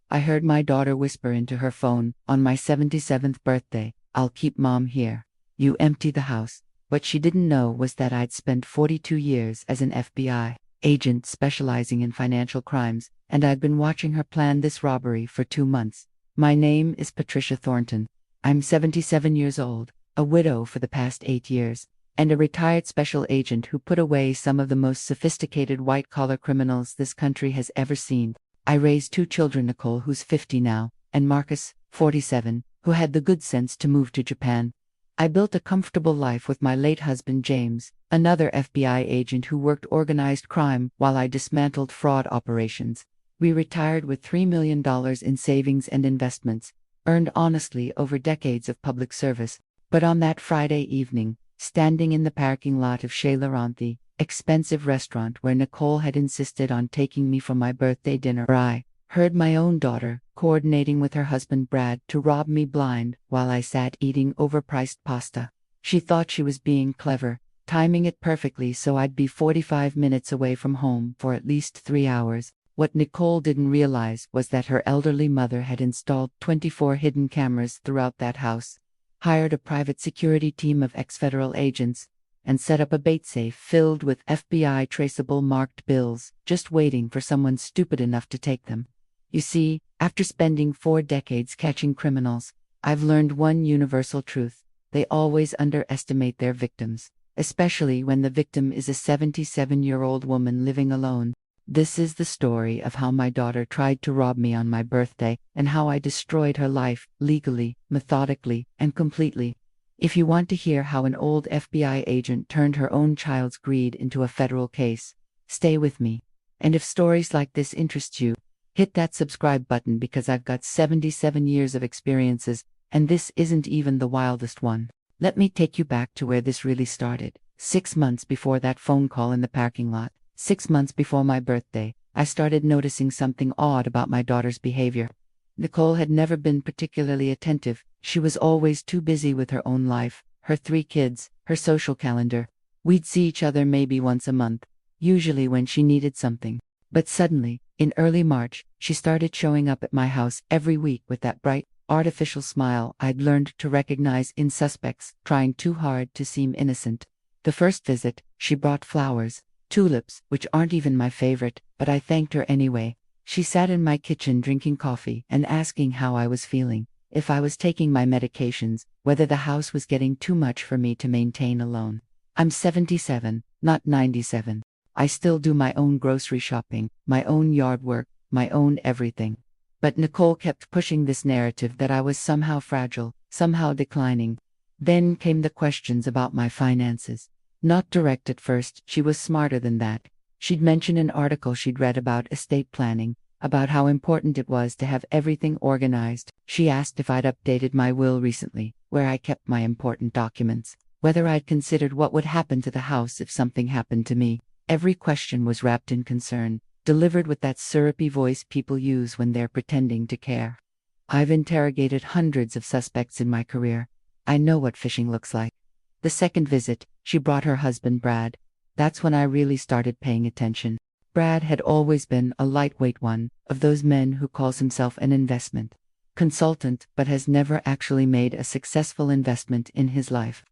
I heard my daughter whisper into her phone, "On my 77th birthday, I'll keep Mom here. You empty the house." What she didn't know was that I'd spent 42 years as an FBI agent specializing in financial crimes, and I'd been watching her plan this robbery for 2 months. My name is Patricia Thornton. I'm 77 years old, a widow for the past 8 years, and a retired special agent who put away some of the most sophisticated white-collar criminals this country has ever seen. I raised 2 children, Nicole, who's 50 now, and Marcus, 47, who had the good sense to move to Japan. I built a comfortable life with my late husband James, another FBI agent who worked organized crime while I dismantled fraud operations. We retired with $3 million in savings and investments, earned honestly over decades of public service. But on that Friday evening, standing in the parking lot of Chez Laurenti, expensive restaurant where Nicole had insisted on taking me for my birthday dinner, I heard my own daughter coordinating with her husband Brad to rob me blind while I sat eating overpriced pasta. She thought she was being clever, timing it perfectly so I'd be 45 minutes away from home for at least 3 hours. What Nicole didn't realize was that her elderly mother had installed 24 hidden cameras throughout that house, hired a private security team of ex-federal agents, and set up a bait safe filled with FBI traceable marked bills, just waiting for someone stupid enough to take them. You see, after spending 4 decades catching criminals, I've learned one universal truth: they always underestimate their victims, especially when the victim is a 77-year-old woman living alone. This is the story of how my daughter tried to rob me on my birthday, and how I destroyed her life, legally, methodically, and completely. If you want to hear how an old FBI agent turned her own child's greed into a federal case, stay with me. And if stories like this interest you, hit that subscribe button, because I've got 77 years of experiences, and this isn't even the wildest one. Let me take you back to where this really started. 6 months before that phone call in the parking lot, 6 months before my birthday, I started noticing something odd about my daughter's behavior. Nicole had never been particularly attentive. She was always too busy with her own life, her 3 kids, her social calendar. We'd see each other maybe once a month, usually when she needed something. But suddenly, in early March, she started showing up at my house every week with that bright, artificial smile I'd learned to recognize in suspects trying too hard to seem innocent. The first visit, she brought flowers, tulips, which aren't even my favorite, but I thanked her anyway. She sat in my kitchen drinking coffee and asking how I was feeling, if I was taking my medications, whether the house was getting too much for me to maintain alone. I'm 77, not 97. I still do my own grocery shopping, my own yard work, my own everything. But Nicole kept pushing this narrative that I was somehow fragile, somehow declining. Then came the questions about my finances. Not direct at first, she was smarter than that. She'd mention an article she'd read about estate planning, about how important it was to have everything organized. She asked if I'd updated my will recently, where I kept my important documents, whether I'd considered what would happen to the house if something happened to me. Every question was wrapped in concern, delivered with that syrupy voice people use when they're pretending to care. I've interrogated hundreds of suspects in my career. I know what phishing looks like. The second visit, she brought her husband Brad. That's when I really started paying attention. Brad had always been a lightweight one, of those men who calls himself an investment consultant, but has never actually made a successful investment in his life.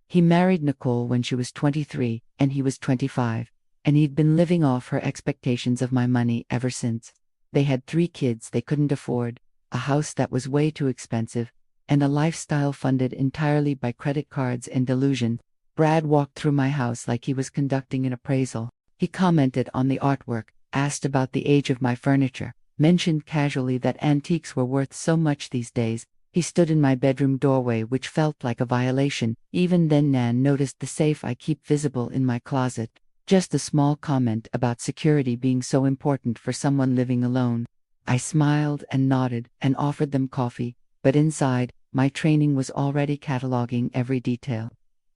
He married Nicole when she was 23, and he was 25. And he'd been living off her expectations of my money ever since. They had 3 kids they couldn't afford, a house that was way too expensive, and a lifestyle funded entirely by credit cards and delusion. Brad walked through my house like he was conducting an appraisal. He commented on the artwork, asked about the age of my furniture, mentioned casually that antiques were worth so much these days. He stood in my bedroom doorway, which felt like a violation. Even then Nan noticed the safe I keep visible in my closet. Just a small comment about security being so important for someone living alone. I smiled and nodded and offered them coffee, but inside, my training was already cataloging every detail.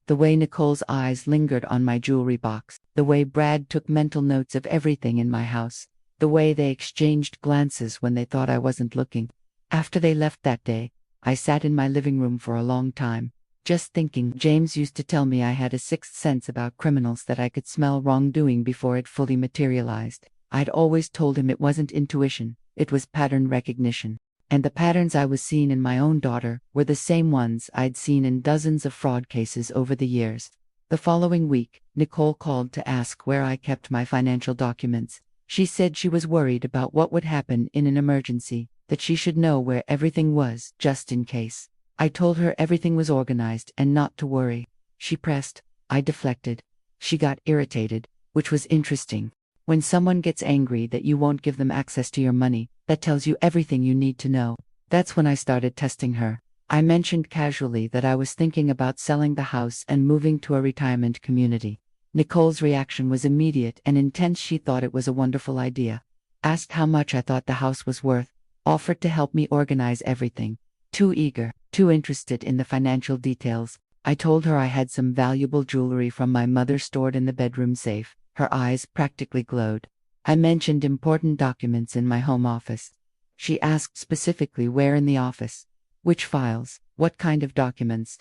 The way Nicole's eyes lingered on my jewelry box, the way Brad took mental notes of everything in my house, the way they exchanged glances when they thought I wasn't looking. After they left that day, I sat in my living room for a long time, just thinking. James used to tell me I had a sixth sense about criminals, that I could smell wrongdoing before it fully materialized. I'd always told him it wasn't intuition, It was pattern recognition. And the patterns I was seeing in my own daughter were the same ones I'd seen in dozens of fraud cases over the years. The following week, Nicole called to ask where I kept my financial documents. She said she was worried about what would happen in an emergency, that she should know where everything was, just in case. I told her everything was organized and not to worry. She pressed. I deflected. She got irritated, which was interesting. When someone gets angry that you won't give them access to your money, that tells you everything you need to know. That's when I started testing her. I mentioned casually that I was thinking about selling the house and moving to a retirement community. Nicole's reaction was immediate and intense. She thought it was a wonderful idea. Asked how much I thought the house was worth. Offered to help me organize everything. Too eager, too interested in the financial details. I told her I had some valuable jewelry from my mother stored in the bedroom safe. Her eyes practically glowed. I mentioned important documents in my home office. She asked specifically where in the office. Which files, what kind of documents.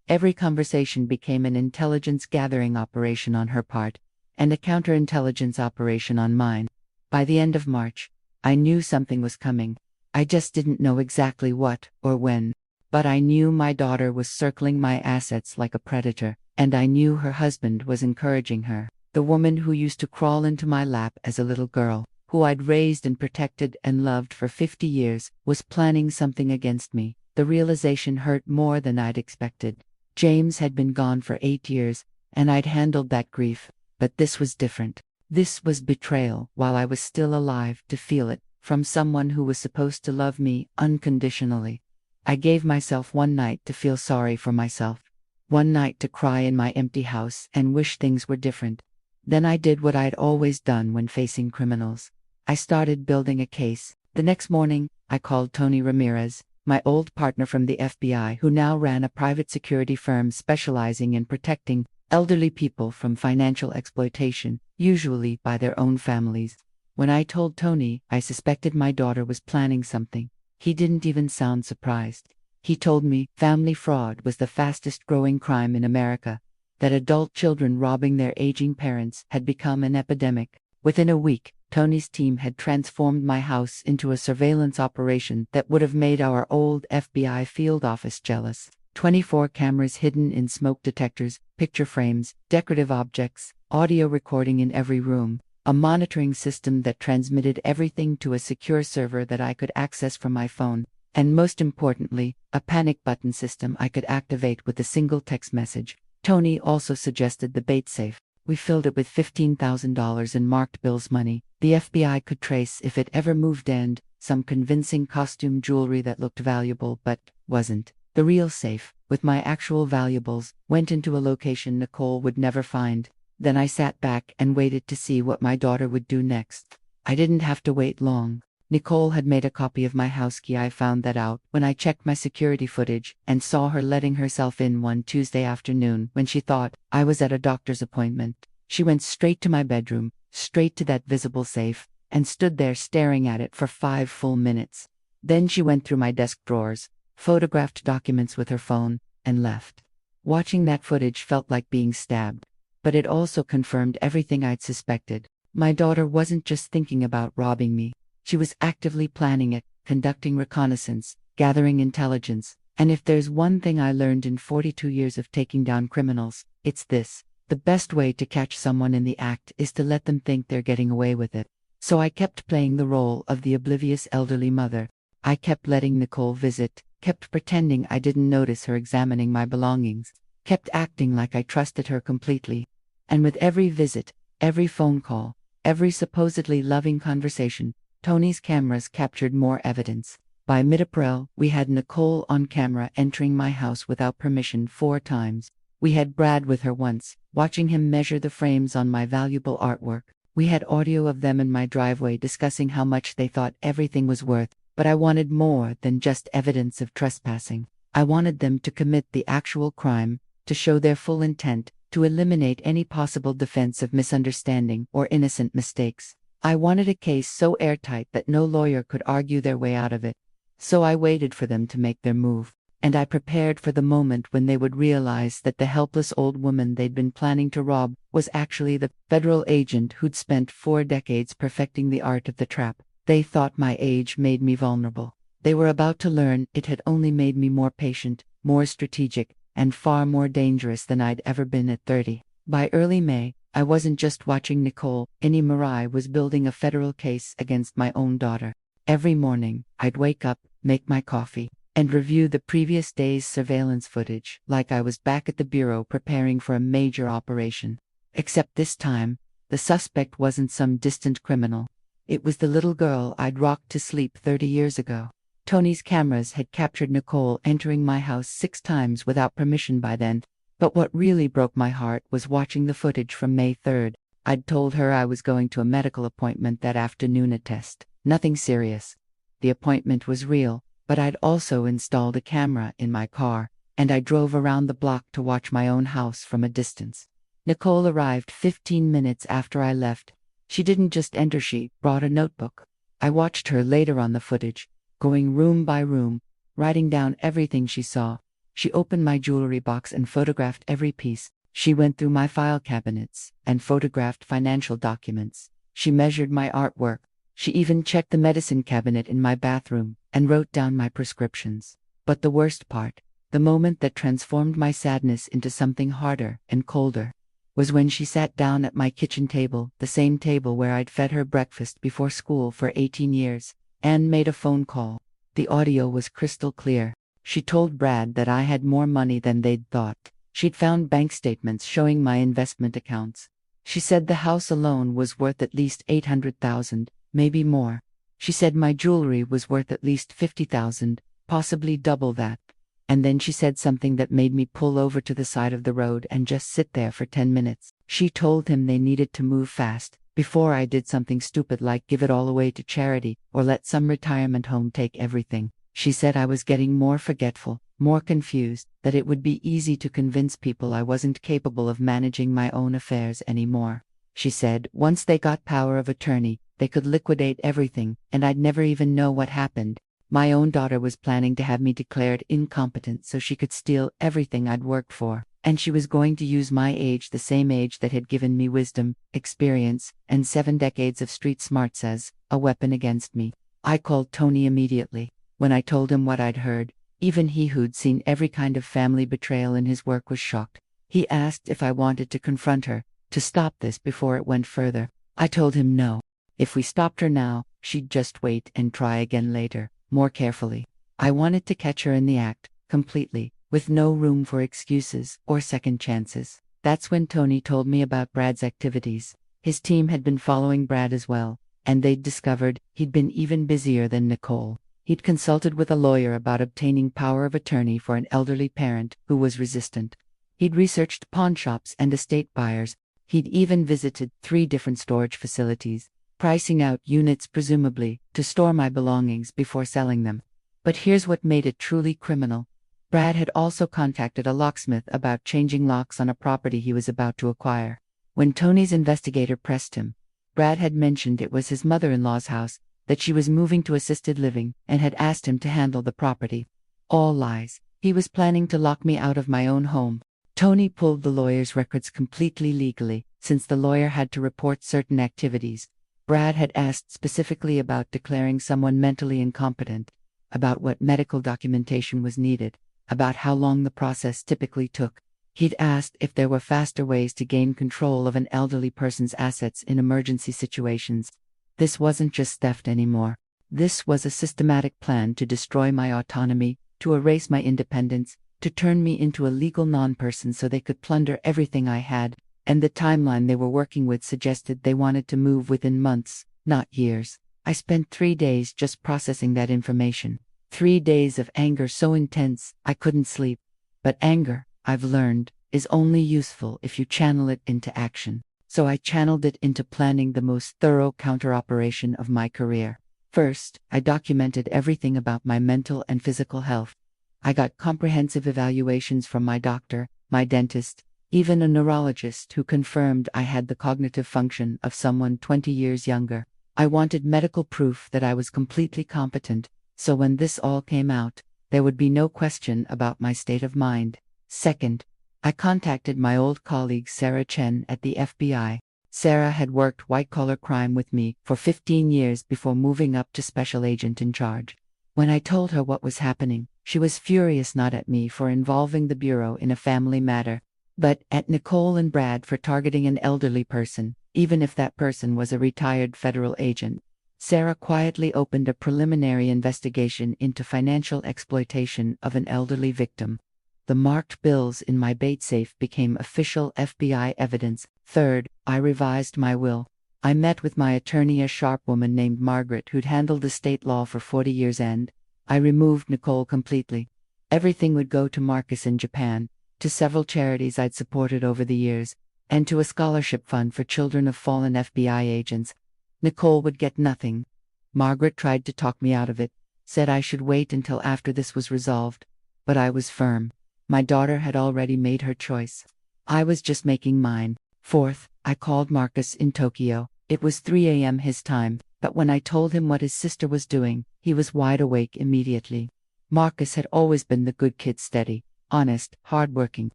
Every conversation became an intelligence gathering operation on her part, and a counterintelligence operation on mine. By the end of March, I knew something was coming. I just didn't know exactly what or when. But I knew my daughter was circling my assets like a predator, and I knew her husband was encouraging her. The woman who used to crawl into my lap as a little girl, who I'd raised and protected and loved for 50 years, was planning something against me. The realization hurt more than I'd expected. James had been gone for 8 years, and I'd handled that grief, but this was different. This was betrayal while I was still alive, to feel it, from someone who was supposed to love me unconditionally. I gave myself one night to feel sorry for myself. One night to cry in my empty house and wish things were different. Then I did what I'd always done when facing criminals. I started building a case. The next morning, I called Tony Ramirez, my old partner from the FBI, who now ran a private security firm specializing in protecting elderly people from financial exploitation, usually by their own families. When I told Tony I suspected my daughter was planning something, he didn't even sound surprised. He told me family fraud was the fastest growing crime in America, that adult children robbing their aging parents had become an epidemic. Within a week, Tony's team had transformed my house into a surveillance operation that would have made our old FBI field office jealous. 24 cameras hidden in smoke detectors, picture frames, decorative objects, audio recording in every room, a monitoring system that transmitted everything to a secure server that I could access from my phone, and most importantly, a panic button system I could activate with a single text message. Tony also suggested the bait safe. We filled it with $15,000 in marked bills money the FBI could trace if it ever moved, and some convincing costume jewelry that looked valuable but wasn't. The real safe, with my actual valuables, went into a location Nicole would never find. Then I sat back and waited to see what my daughter would do next. I didn't have to wait long. Nicole had made a copy of my house key. I found that out when I checked my security footage and saw her letting herself in one Tuesday afternoon when she thought I was at a doctor's appointment. She went straight to my bedroom, straight to that visible safe, and stood there staring at it for 5 full minutes. Then she went through my desk drawers, photographed documents with her phone, and left. Watching that footage felt like being stabbed, but it also confirmed everything I'd suspected. My daughter wasn't just thinking about robbing me. She was actively planning it, conducting reconnaissance, gathering intelligence, and if there's one thing I learned in 42 years of taking down criminals, it's this: the best way to catch someone in the act is to let them think they're getting away with it. So I kept playing the role of the oblivious elderly mother. I kept letting Nicole visit, kept pretending I didn't notice her examining my belongings, kept acting like I trusted her completely. And with every visit, every phone call, every supposedly loving conversation, Tony's cameras captured more evidence. By mid-April, we had Nicole on camera entering my house without permission 4 times. We had Brad with her once, watching him measure the frames on my valuable artwork. We had audio of them in my driveway discussing how much they thought everything was worth, but I wanted more than just evidence of trespassing. I wanted them to commit the actual crime, to show their full intent, to eliminate any possible defense of misunderstanding or innocent mistakes. I wanted a case so airtight that no lawyer could argue their way out of it. So I waited for them to make their move, and I prepared for the moment when they would realize that the helpless old woman they'd been planning to rob was actually the federal agent who'd spent 4 decades perfecting the art of the trap. They thought my age made me vulnerable. They were about to learn it had only made me more patient, more strategic, and far more dangerous than I'd ever been at 30. By early May, I wasn't just watching Nicole anymore. I was building a federal case against my own daughter. Every morning, I'd wake up, make my coffee, and review the previous day's surveillance footage, like I was back at the bureau preparing for a major operation. Except this time, the suspect wasn't some distant criminal. It was the little girl I'd rocked to sleep 30 years ago. Tony's cameras had captured Nicole entering my house 6 times without permission by then. But what really broke my heart was watching the footage from May 3rd. I'd told her I was going to a medical appointment that afternoon, a test. Nothing serious. The appointment was real, but I'd also installed a camera in my car, and I drove around the block to watch my own house from a distance. Nicole arrived 15 minutes after I left. She didn't just enter, she brought a notebook. I watched her later on the footage, going room by room, writing down everything she saw. She opened my jewelry box and photographed every piece. She went through my file cabinets and photographed financial documents. She measured my artwork. She even checked the medicine cabinet in my bathroom and wrote down my prescriptions. But the worst part, the moment that transformed my sadness into something harder and colder, was when she sat down at my kitchen table, the same table where I'd fed her breakfast before school for 18 years, and made a phone call. The audio was crystal clear. She told Brad that I had more money than they'd thought. She'd found bank statements showing my investment accounts. She said the house alone was worth at least $800,000, maybe more. She said my jewelry was worth at least $50,000, possibly double that. And then she said something that made me pull over to the side of the road and just sit there for 10 minutes. She told him they needed to move fast, before I did something stupid like give it all away to charity, or let some retirement home take everything. She said I was getting more forgetful, more confused, that it would be easy to convince people I wasn't capable of managing my own affairs anymore. She said once they got power of attorney, they could liquidate everything, and I'd never even know what happened. My own daughter was planning to have me declared incompetent so she could steal everything I'd worked for, and she was going to use my age, the same age that had given me wisdom, experience, and 7 decades of street smarts, as a weapon against me. I called Tony immediately. When I told him what I'd heard, even he who'd seen every kind of family betrayal in his work was shocked. He asked if I wanted to confront her, to stop this before it went further. I told him no. If we stopped her now, she'd just wait and try again later, more carefully. I wanted to catch her in the act, completely, with no room for excuses or second chances. That's when Tony told me about Brad's activities. His team had been following Brad as well, and they'd discovered he'd been even busier than Nicole. He'd consulted with a lawyer about obtaining power of attorney for an elderly parent who was resistant. He'd researched pawnshops and estate buyers. He'd even visited 3 different storage facilities, pricing out units presumably to store my belongings before selling them. But here's what made it truly criminal. Brad had also contacted a locksmith about changing locks on a property he was about to acquire. When Tony's investigator pressed him, Brad had mentioned it was his mother-in-law's house, that she was moving to assisted living, and had asked him to handle the property. All lies. He was planning to lock me out of my own home. Tony pulled the lawyer's records completely legally, since the lawyer had to report certain activities. Brad had asked specifically about declaring someone mentally incompetent, about what medical documentation was needed, about how long the process typically took. He'd asked if there were faster ways to gain control of an elderly person's assets in emergency situations. This wasn't just theft anymore. This was a systematic plan to destroy my autonomy, to erase my independence, to turn me into a legal non-person so they could plunder everything I had, and the timeline they were working with suggested they wanted to move within months, not years. I spent 3 days just processing that information. 3 days of anger so intense I couldn't sleep. But anger, I've learned, is only useful if you channel it into action. So I channeled it into planning the most thorough counter-operation of my career. First, I documented everything about my mental and physical health. I got comprehensive evaluations from my doctor, my dentist, even a neurologist who confirmed I had the cognitive function of someone 20 years younger. I wanted medical proof that I was completely competent, so when this all came out, there would be no question about my state of mind. Second, I contacted my old colleague Sarah Chen at the FBI. Sarah had worked white-collar crime with me for 15 years before moving up to special agent in charge. When I told her what was happening, she was furious not at me for involving the Bureau in a family matter, but at Nicole and Brad for targeting an elderly person, even if that person was a retired federal agent. Sarah quietly opened a preliminary investigation into financial exploitation of an elderly victim. The marked bills in my bait safe became official FBI evidence. Third, I revised my will. I met with my attorney, a sharp woman named Margaret who'd handled estate law for 40 years, and I removed Nicole completely. Everything would go to Marcus in Japan, to several charities I'd supported over the years, and to a scholarship fund for children of fallen FBI agents. Nicole would get nothing. Margaret tried to talk me out of it, said I should wait until after this was resolved, but I was firm. My daughter had already made her choice. I was just making mine. Fourth, I called Marcus in Tokyo. It was 3 a.m. his time, but when I told him what his sister was doing, he was wide awake immediately. Marcus had always been the good kid, steady, honest, hardworking.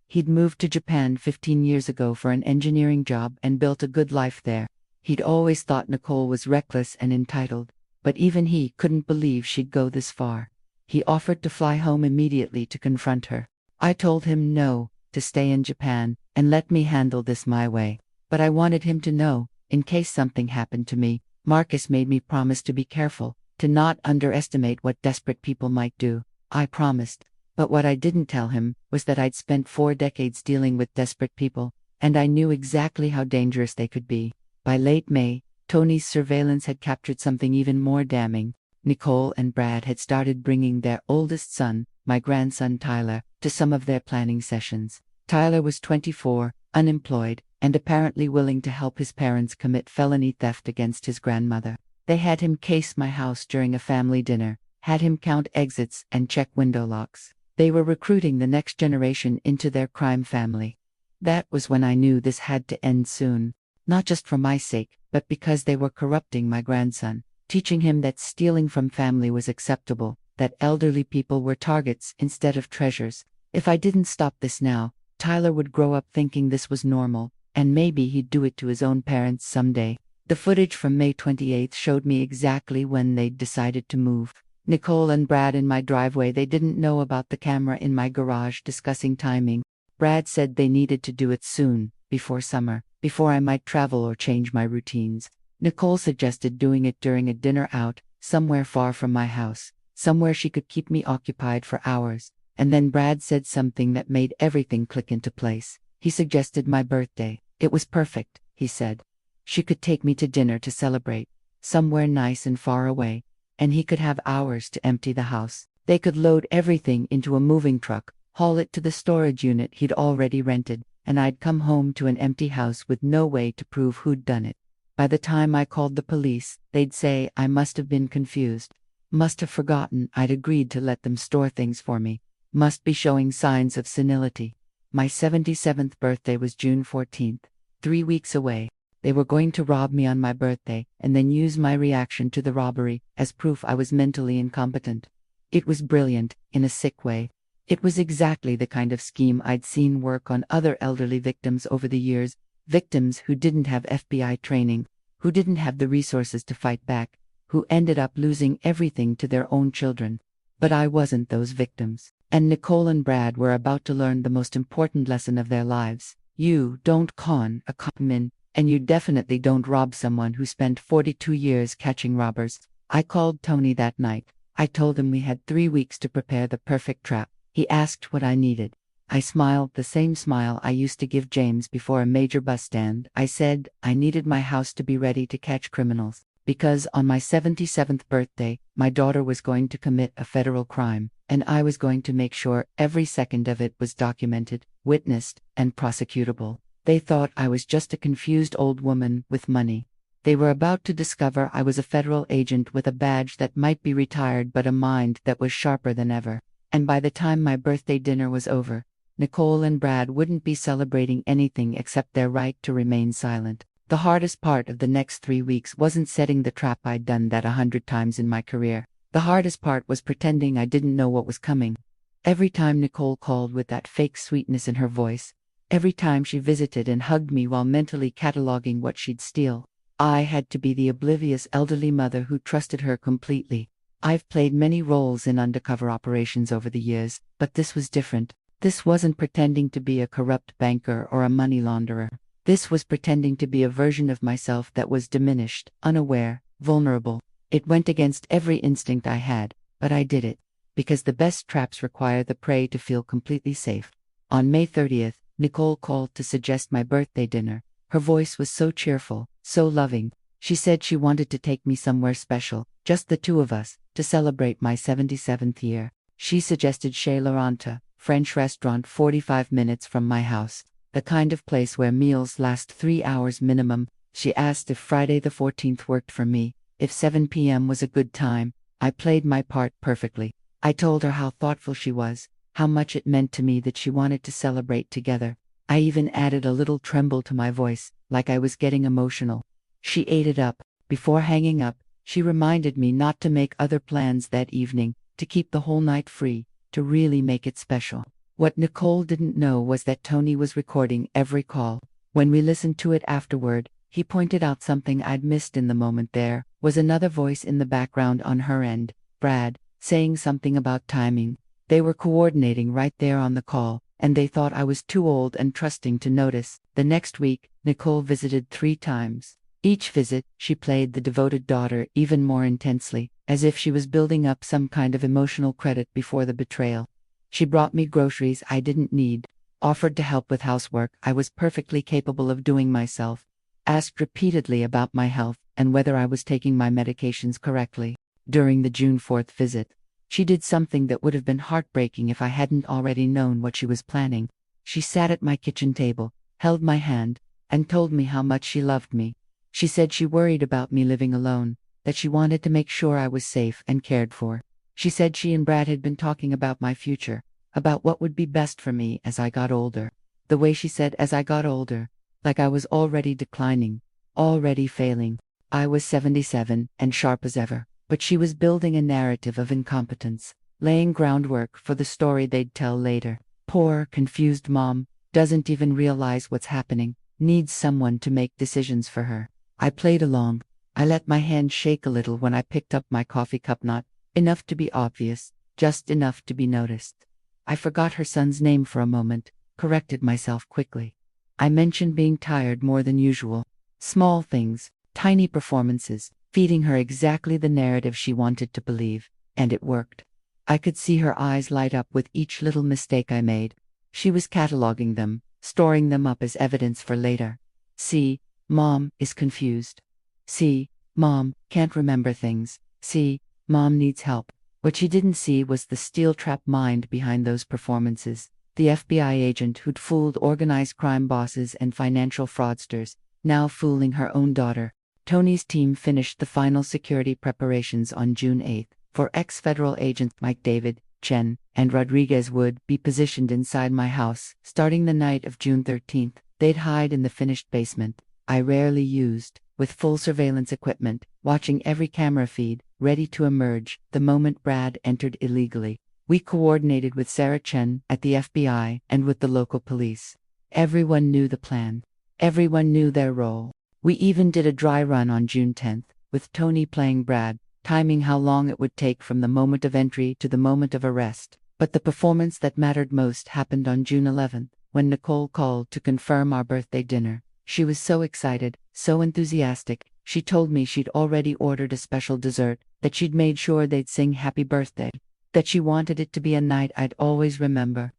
He'd moved to Japan 15 years ago for an engineering job and built a good life there. He'd always thought Nicole was reckless and entitled, but even he couldn't believe she'd go this far. He offered to fly home immediately to confront her. I told him no, to stay in Japan, and let me handle this my way. But I wanted him to know, in case something happened to me. Marcus made me promise to be careful, to not underestimate what desperate people might do. I promised. But what I didn't tell him was that I'd spent 4 decades dealing with desperate people, and I knew exactly how dangerous they could be. By late May, Tony's surveillance had captured something even more damning. Nicole and Brad had started bringing their oldest son, my grandson Tyler, to some of their planning sessions. Tyler was 24, unemployed, and apparently willing to help his parents commit felony theft against his grandmother. They had him case my house during a family dinner, had him count exits and check window locks. They were recruiting the next generation into their crime family. That was when I knew this had to end soon. Not just for my sake, but because they were corrupting my grandson, teaching him that stealing from family was acceptable, that elderly people were targets instead of treasures. If I didn't stop this now, Tyler would grow up thinking this was normal, and maybe he'd do it to his own parents someday. The footage from May 28th showed me exactly when they'd decided to move. Nicole and Brad in my driveway. They didn't know about the camera in my garage discussing timing. Brad said they needed to do it soon, before summer, before I might travel or change my routines. Nicole suggested doing it during a dinner out, somewhere far from my house, somewhere she could keep me occupied for hours. And then Brad said something that made everything click into place. He suggested my birthday. It was perfect, he said. She could take me to dinner to celebrate, somewhere nice and far away, and he could have hours to empty the house. They could load everything into a moving truck, haul it to the storage unit he'd already rented, and I'd come home to an empty house with no way to prove who'd done it. By the time I called the police, they'd say I must have been confused, must have forgotten I'd agreed to let them store things for me, must be showing signs of senility. My 77th birthday was June 14th, 3 weeks away. They were going to rob me on my birthday, and then use my reaction to the robbery as proof I was mentally incompetent. It was brilliant, in a sick way. It was exactly the kind of scheme I'd seen work on other elderly victims over the years, victims who didn't have FBI training, who didn't have the resources to fight back, who ended up losing everything to their own children. But I wasn't those victims. And Nicole and Brad were about to learn the most important lesson of their lives. You don't con a con, and you definitely don't rob someone who spent 42 years catching robbers. I called Tony that night. I told him we had 3 weeks to prepare the perfect trap. He asked what I needed. I smiled the same smile I used to give James before a major bus stand. I said I needed my house to be ready to catch criminals, because on my 77th birthday, my daughter was going to commit a federal crime, and I was going to make sure every second of it was documented, witnessed, and prosecutable. They thought I was just a confused old woman with money. They were about to discover I was a federal agent with a badge that might be retired but a mind that was sharper than ever. And by the time my birthday dinner was over, Nicole and Brad wouldn't be celebrating anything except their right to remain silent. The hardest part of the next 3 weeks wasn't setting the trap. I'd done that 100 times in my career. The hardest part was pretending I didn't know what was coming. Every time Nicole called with that fake sweetness in her voice, Every time she visited and hugged me while mentally cataloging what she'd steal, I had to be the oblivious elderly mother who trusted her completely. I've played many roles in undercover operations over the years, but this was different. This wasn't pretending to be a corrupt banker or a money launderer. This was pretending to be a version of myself that was diminished, unaware, vulnerable. It went against every instinct I had, but I did it. Because the best traps require the prey to feel completely safe. On May 30th, Nicole called to suggest my birthday dinner. Her voice was so cheerful, so loving. She said she wanted to take me somewhere special, just the two of us, to celebrate my 77th year. She suggested Chez Laurent, French restaurant 45 minutes from my house, the kind of place where meals last 3 hours minimum. She asked if Friday the 14th worked for me, if 7 p.m. was a good time. I played my part perfectly. I told her how thoughtful she was, how much it meant to me that she wanted to celebrate together. I even added a little tremble to my voice, like I was getting emotional. She ate it up. Before hanging up, she reminded me not to make other plans that evening, to keep the whole night free, to really make it special. What Nicole didn't know was that Tony was recording every call. When we listened to it afterward, he pointed out something I'd missed in the moment. There was another voice in the background on her end, Brad, saying something about timing. They were coordinating right there on the call, and they thought I was too old and trusting to notice. The next week, Nicole visited 3 times. Each visit, she played the devoted daughter even more intensely, as if she was building up some kind of emotional credit before the betrayal. She brought me groceries I didn't need, offered to help with housework I was perfectly capable of doing myself, asked repeatedly about my health and whether I was taking my medications correctly. During the June 4th visit, she did something that would have been heartbreaking if I hadn't already known what she was planning. She sat at my kitchen table, held my hand, and told me how much she loved me. She said she worried about me living alone, that she wanted to make sure I was safe and cared for. She said she and Brad had been talking about my future, about what would be best for me as I got older. The way she said "as I got older," like I was already declining, already failing. I was 77 and sharp as ever, but she was building a narrative of incompetence, laying groundwork for the story they'd tell later. Poor, confused mom, doesn't even realize what's happening, needs someone to make decisions for her. I played along. I let my hand shake a little when I picked up my coffee cup, not enough to be obvious, just enough to be noticed. I forgot her son's name for a moment, corrected myself quickly. I mentioned being tired more than usual. Small things, tiny performances, feeding her exactly the narrative she wanted to believe, and it worked. I could see her eyes light up with each little mistake I made. She was cataloging them, storing them up as evidence for later. See, Mom is confused. See, Mom can't remember things. See, Mom needs help. What she didn't see was the steel-trap mind behind those performances. The FBI agent who'd fooled organized crime bosses and financial fraudsters, now fooling her own daughter. Tony's team finished the final security preparations on June 8th, for ex-federal agents Mike David, Chen, and Rodriguez would be positioned inside my house. Starting the night of June 13th, they'd hide in the finished basement, I rarely used, with full surveillance equipment, watching every camera feed, ready to emerge the moment Brad entered illegally. We coordinated with Sarah Chen at the FBI and with the local police. Everyone knew the plan. Everyone knew their role. We even did a dry run on June 10th, with Tony playing Brad, timing how long it would take from the moment of entry to the moment of arrest. But the performance that mattered most happened on June 11th, when Nicole called to confirm our birthday dinner. She was so excited, so enthusiastic. She told me she'd already ordered a special dessert, that she'd made sure they'd sing happy birthday, that she wanted it to be a night I'd always remember.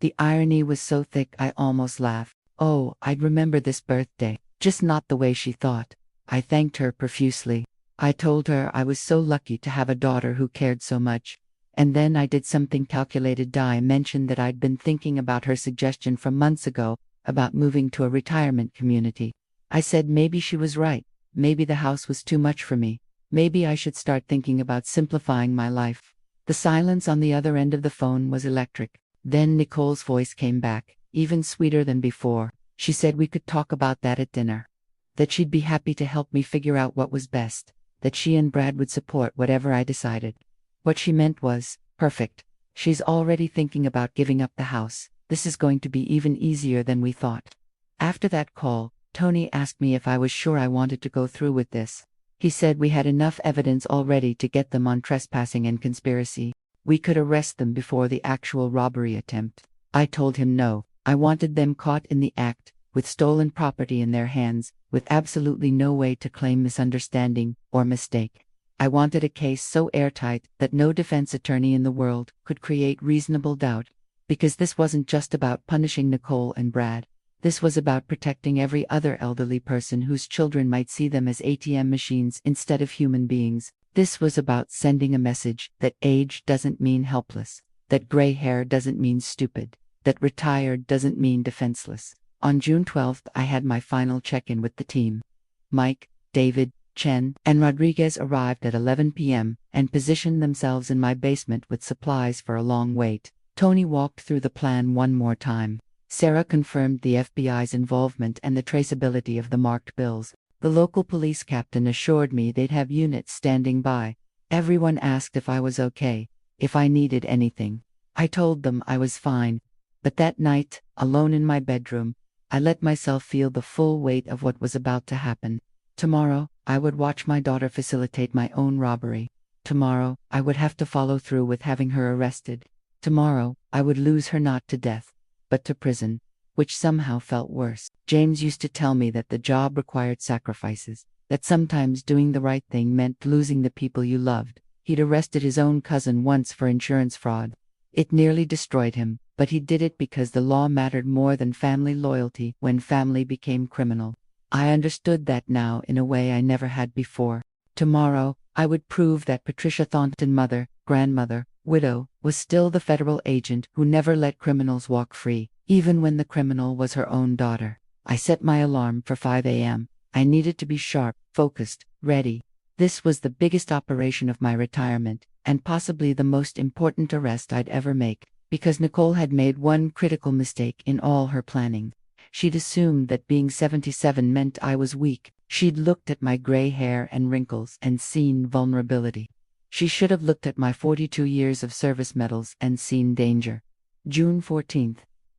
The irony was so thick I almost laughed. Oh, I'd remember this birthday, just not the way she thought. I thanked her profusely. I told her I was so lucky to have a daughter who cared so much. And then I did something calculated. I mentioned that I'd been thinking about her suggestion from months ago, about moving to a retirement community. I said maybe she was right. Maybe the house was too much for me. Maybe I should start thinking about simplifying my life. The silence on the other end of the phone was electric. Then Nicole's voice came back, even sweeter than before. She said we could talk about that at dinner. That she'd be happy to help me figure out what was best. That she and Brad would support whatever I decided. What she meant was, perfect. She's already thinking about giving up the house. This is going to be even easier than we thought. After that call, Tony asked me if I was sure I wanted to go through with this. He said we had enough evidence already to get them on trespassing and conspiracy. We could arrest them before the actual robbery attempt. I told him no. I wanted them caught in the act, with stolen property in their hands, with absolutely no way to claim misunderstanding or mistake. I wanted a case so airtight that no defense attorney in the world could create reasonable doubt, because this wasn't just about punishing Nicole and Brad. This was about protecting every other elderly person whose children might see them as ATM machines instead of human beings. This was about sending a message that age doesn't mean helpless, that gray hair doesn't mean stupid, that retired doesn't mean defenseless. On June 12th, I had my final check-in with the team. Mike, David, Chen, and Rodriguez arrived at 11 p.m. and positioned themselves in my basement with supplies for a long wait. Tony walked through the plan one more time. Sarah confirmed the FBI's involvement and the traceability of the marked bills. The local police captain assured me they'd have units standing by. Everyone asked if I was okay, if I needed anything. I told them I was fine. But that night, alone in my bedroom, I let myself feel the full weight of what was about to happen. Tomorrow, I would watch my daughter facilitate my own robbery. Tomorrow, I would have to follow through with having her arrested. Tomorrow, I would lose her not to death, but to prison, which somehow felt worse. James used to tell me that the job required sacrifices, that sometimes doing the right thing meant losing the people you loved. He'd arrested his own cousin once for insurance fraud. It nearly destroyed him, but he did it because the law mattered more than family loyalty when family became criminal. I understood that now in a way I never had before. Tomorrow, I would prove that Patricia Thornton, mother, grandmother, widow, was still the federal agent who never let criminals walk free, even when the criminal was her own daughter. I set my alarm for 5 a.m. I needed to be sharp, focused, ready. This was the biggest operation of my retirement, and possibly the most important arrest I'd ever make, because Nicole had made one critical mistake in all her planning. She'd assumed that being 77 meant I was weak. She'd looked at my gray hair and wrinkles and seen vulnerability. She should have looked at my 42 years of service medals and seen danger. June 14th,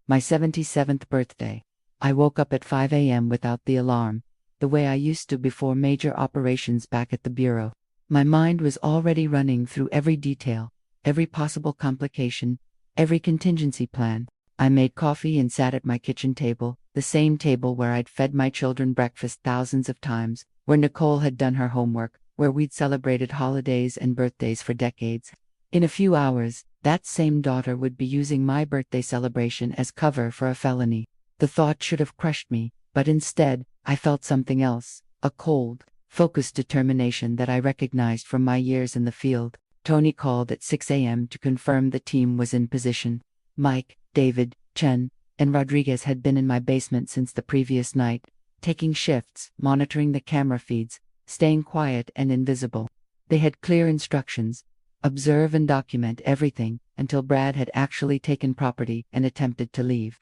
my 77th birthday. I woke up at 5 a.m. without the alarm, the way I used to before major operations back at the bureau. My mind was already running through every detail, every possible complication, every contingency plan. I made coffee and sat at my kitchen table, the same table where I'd fed my children breakfast thousands of times, where Nicole had done her homework, where we'd celebrated holidays and birthdays for decades. In a few hours, that same daughter would be using my birthday celebration as cover for a felony. The thought should have crushed me, but instead, I felt something else, a cold, focused determination that I recognized from my years in the field. Tony called at 6 a.m. to confirm the team was in position. Mike, David, Chen, and Rodriguez had been in my basement since the previous night, taking shifts, monitoring the camera feeds, staying quiet and invisible. They had clear instructions: observe and document everything until Brad had actually taken property and attempted to leave.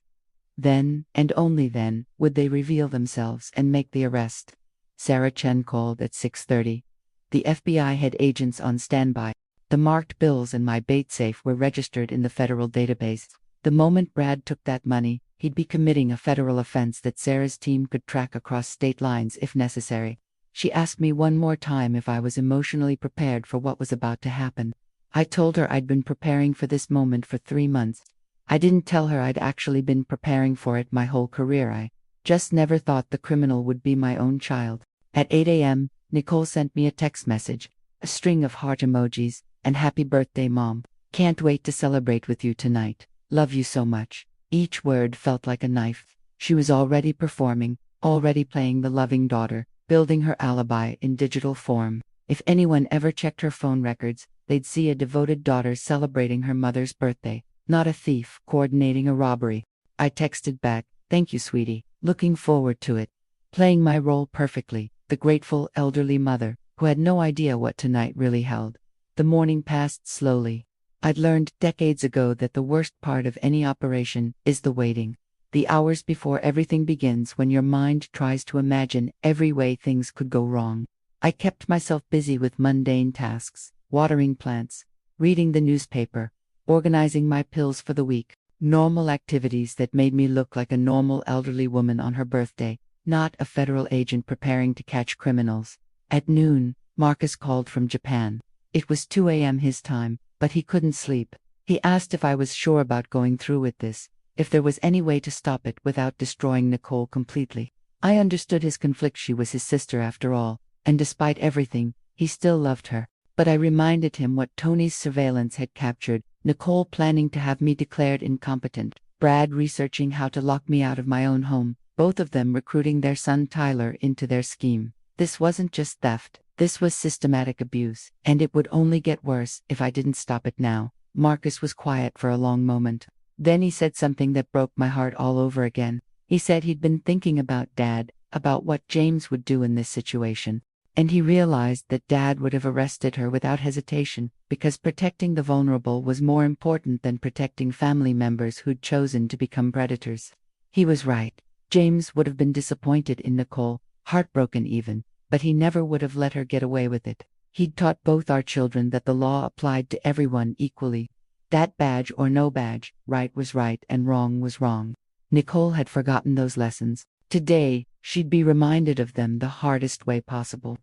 Then, and only then, would they reveal themselves and make the arrest. Sarah Chen called at 6:30. The FBI had agents on standby. The marked bills in my bait safe were registered in the federal database. The moment Brad took that money, he'd be committing a federal offense that Sarah's team could track across state lines if necessary. She asked me one more time if I was emotionally prepared for what was about to happen. I told her I'd been preparing for this moment for 3 months. I didn't tell her I'd actually been preparing for it my whole career. I just never thought the criminal would be my own child. At 8 a.m., Nicole sent me a text message, a string of heart emojis, and "Happy birthday, Mom. Can't wait to celebrate with you tonight. Love you so much." Each word felt like a knife. She was already performing, already playing the loving daughter, building her alibi in digital form. If anyone ever checked her phone records, they'd see a devoted daughter celebrating her mother's birthday, not a thief coordinating a robbery. I texted back, "Thank you, sweetie. Looking forward to it." Playing my role perfectly, the grateful elderly mother, who had no idea what tonight really held. The morning passed slowly. I'd learned decades ago that the worst part of any operation is the waiting. The hours before everything begins, when your mind tries to imagine every way things could go wrong. I kept myself busy with mundane tasks, watering plants, reading the newspaper, organizing my pills for the week. Normal activities that made me look like a normal elderly woman on her birthday, not a federal agent preparing to catch criminals. At noon, Marcus called from Japan. It was 2 a.m. his time, but he couldn't sleep. He asked if I was sure about going through with this, if there was any way to stop it without destroying Nicole completely. I understood his conflict. She was his sister after all, and despite everything, he still loved her. But I reminded him what Tony's surveillance had captured: Nicole planning to have me declared incompetent, Brad researching how to lock me out of my own home, both of them recruiting their son Tyler into their scheme. This wasn't just theft, this was systematic abuse, and it would only get worse if I didn't stop it now. Marcus was quiet for a long moment. Then he said something that broke my heart all over again. He said he'd been thinking about Dad, about what James would do in this situation. And he realized that Dad would have arrested her without hesitation, because protecting the vulnerable was more important than protecting family members who'd chosen to become predators. He was right. James would have been disappointed in Nicole, heartbroken even, but he never would have let her get away with it. He'd taught both our children that the law applied to everyone equally. That badge or no badge, right was right and wrong was wrong. Nicole had forgotten those lessons. Today, she'd be reminded of them the hardest way possible.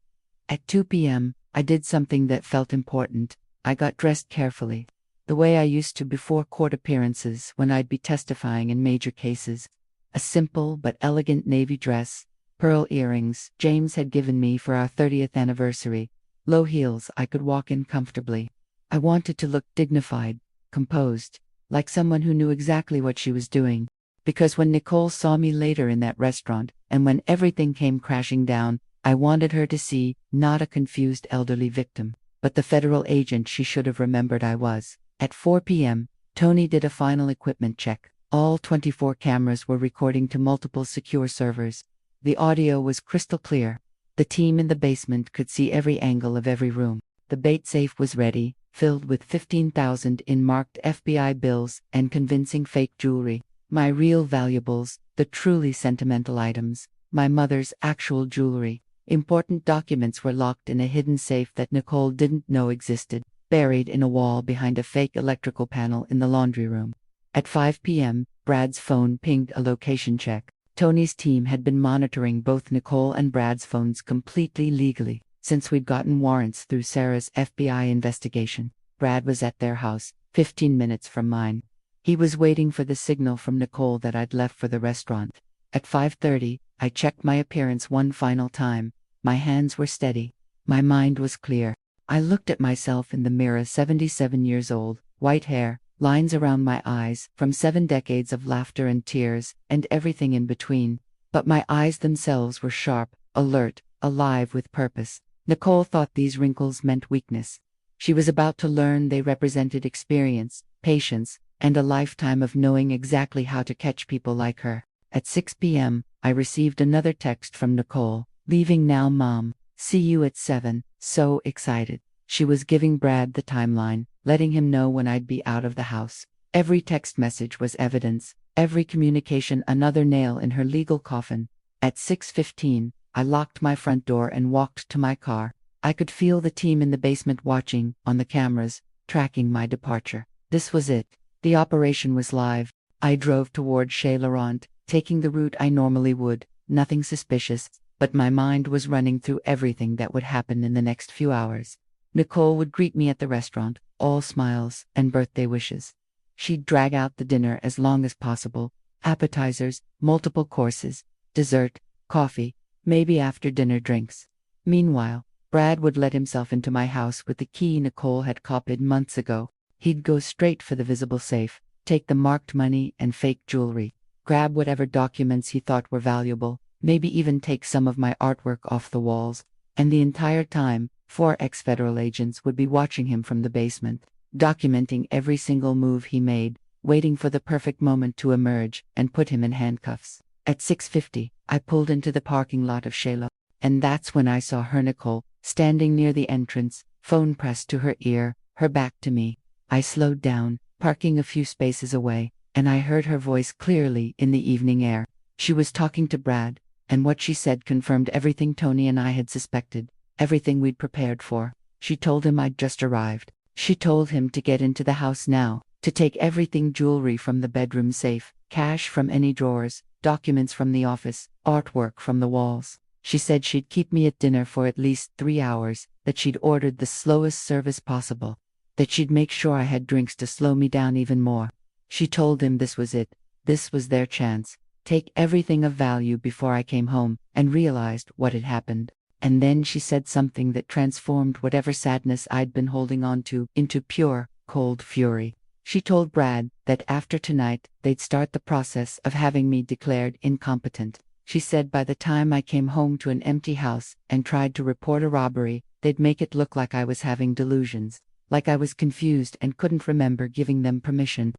At 2 p.m., I did something that felt important. I got dressed carefully, the way I used to before court appearances when I'd be testifying in major cases. A simple but elegant navy dress, pearl earrings James had given me for our 30th anniversary, low heels I could walk in comfortably. I wanted to look dignified, composed, like someone who knew exactly what she was doing. Because when Nicole saw me later in that restaurant, and when everything came crashing down, I wanted her to see, not a confused elderly victim, but the federal agent she should have remembered I was. At 4 p.m., Tony did a final equipment check. All 24 cameras were recording to multiple secure servers. The audio was crystal clear. The team in the basement could see every angle of every room. The bait safe was ready, filled with 15,000 in marked FBI bills and convincing fake jewelry. My real valuables, the truly sentimental items, my mother's actual jewelry. Important documents were locked in a hidden safe that Nicole didn't know existed, buried in a wall behind a fake electrical panel in the laundry room. At 5 p.m., Brad's phone pinged a location check. Tony's team had been monitoring both Nicole and Brad's phones completely legally, since we'd gotten warrants through Sarah's FBI investigation. Brad was at their house, 15 minutes from mine. He was waiting for the signal from Nicole that I'd left for the restaurant. At 5:30, I checked my appearance one final time. My hands were steady. My mind was clear. I looked at myself in the mirror, 77 years old, white hair, lines around my eyes, from 7 decades of laughter and tears, and everything in between. But my eyes themselves were sharp, alert, alive with purpose. Nicole thought these wrinkles meant weakness. She was about to learn they represented experience, patience, and a lifetime of knowing exactly how to catch people like her. At 6 p.m., I received another text from Nicole. "Leaving now, Mom. See you at 7. So excited." She was giving Brad the timeline, letting him know when I'd be out of the house. Every text message was evidence, every communication another nail in her legal coffin. At 6:15, I locked my front door and walked to my car. I could feel the team in the basement watching, on the cameras, tracking my departure. This was it. The operation was live. I drove toward Chez Laurent, taking the route I normally would, nothing suspicious, but my mind was running through everything that would happen in the next few hours. Nicole would greet me at the restaurant, all smiles and birthday wishes. She'd drag out the dinner as long as possible, appetizers, multiple courses, dessert, coffee, maybe after-dinner drinks. Meanwhile, Brad would let himself into my house with the key Nicole had copied months ago. He'd go straight for the visible safe, take the marked money and fake jewelry, grab whatever documents he thought were valuable, maybe even take some of my artwork off the walls. And the entire time, 4 ex-federal agents would be watching him from the basement, documenting every single move he made, waiting for the perfect moment to emerge and put him in handcuffs. At 6:50, I pulled into the parking lot of Chez Laurent, and that's when I saw her, Nicole, standing near the entrance, phone pressed to her ear, her back to me. I slowed down, parking a few spaces away, and I heard her voice clearly in the evening air. She was talking to Brad, and what she said confirmed everything Tony and I had suspected, everything we'd prepared for. She told him I'd just arrived. She told him to get into the house now, to take everything: jewelry from the bedroom safe, cash from any drawers, documents from the office, artwork from the walls. She said she'd keep me at dinner for at least 3 hours, that she'd ordered the slowest service possible, that she'd make sure I had drinks to slow me down even more. She told him this was it. This was their chance. Take everything of value before I came home and realized what had happened. And then she said something that transformed whatever sadness I'd been holding on to into pure, cold fury. She told Brad that after tonight, they'd start the process of having me declared incompetent. She said by the time I came home to an empty house and tried to report a robbery, they'd make it look like I was having delusions, like I was confused and couldn't remember giving them permission.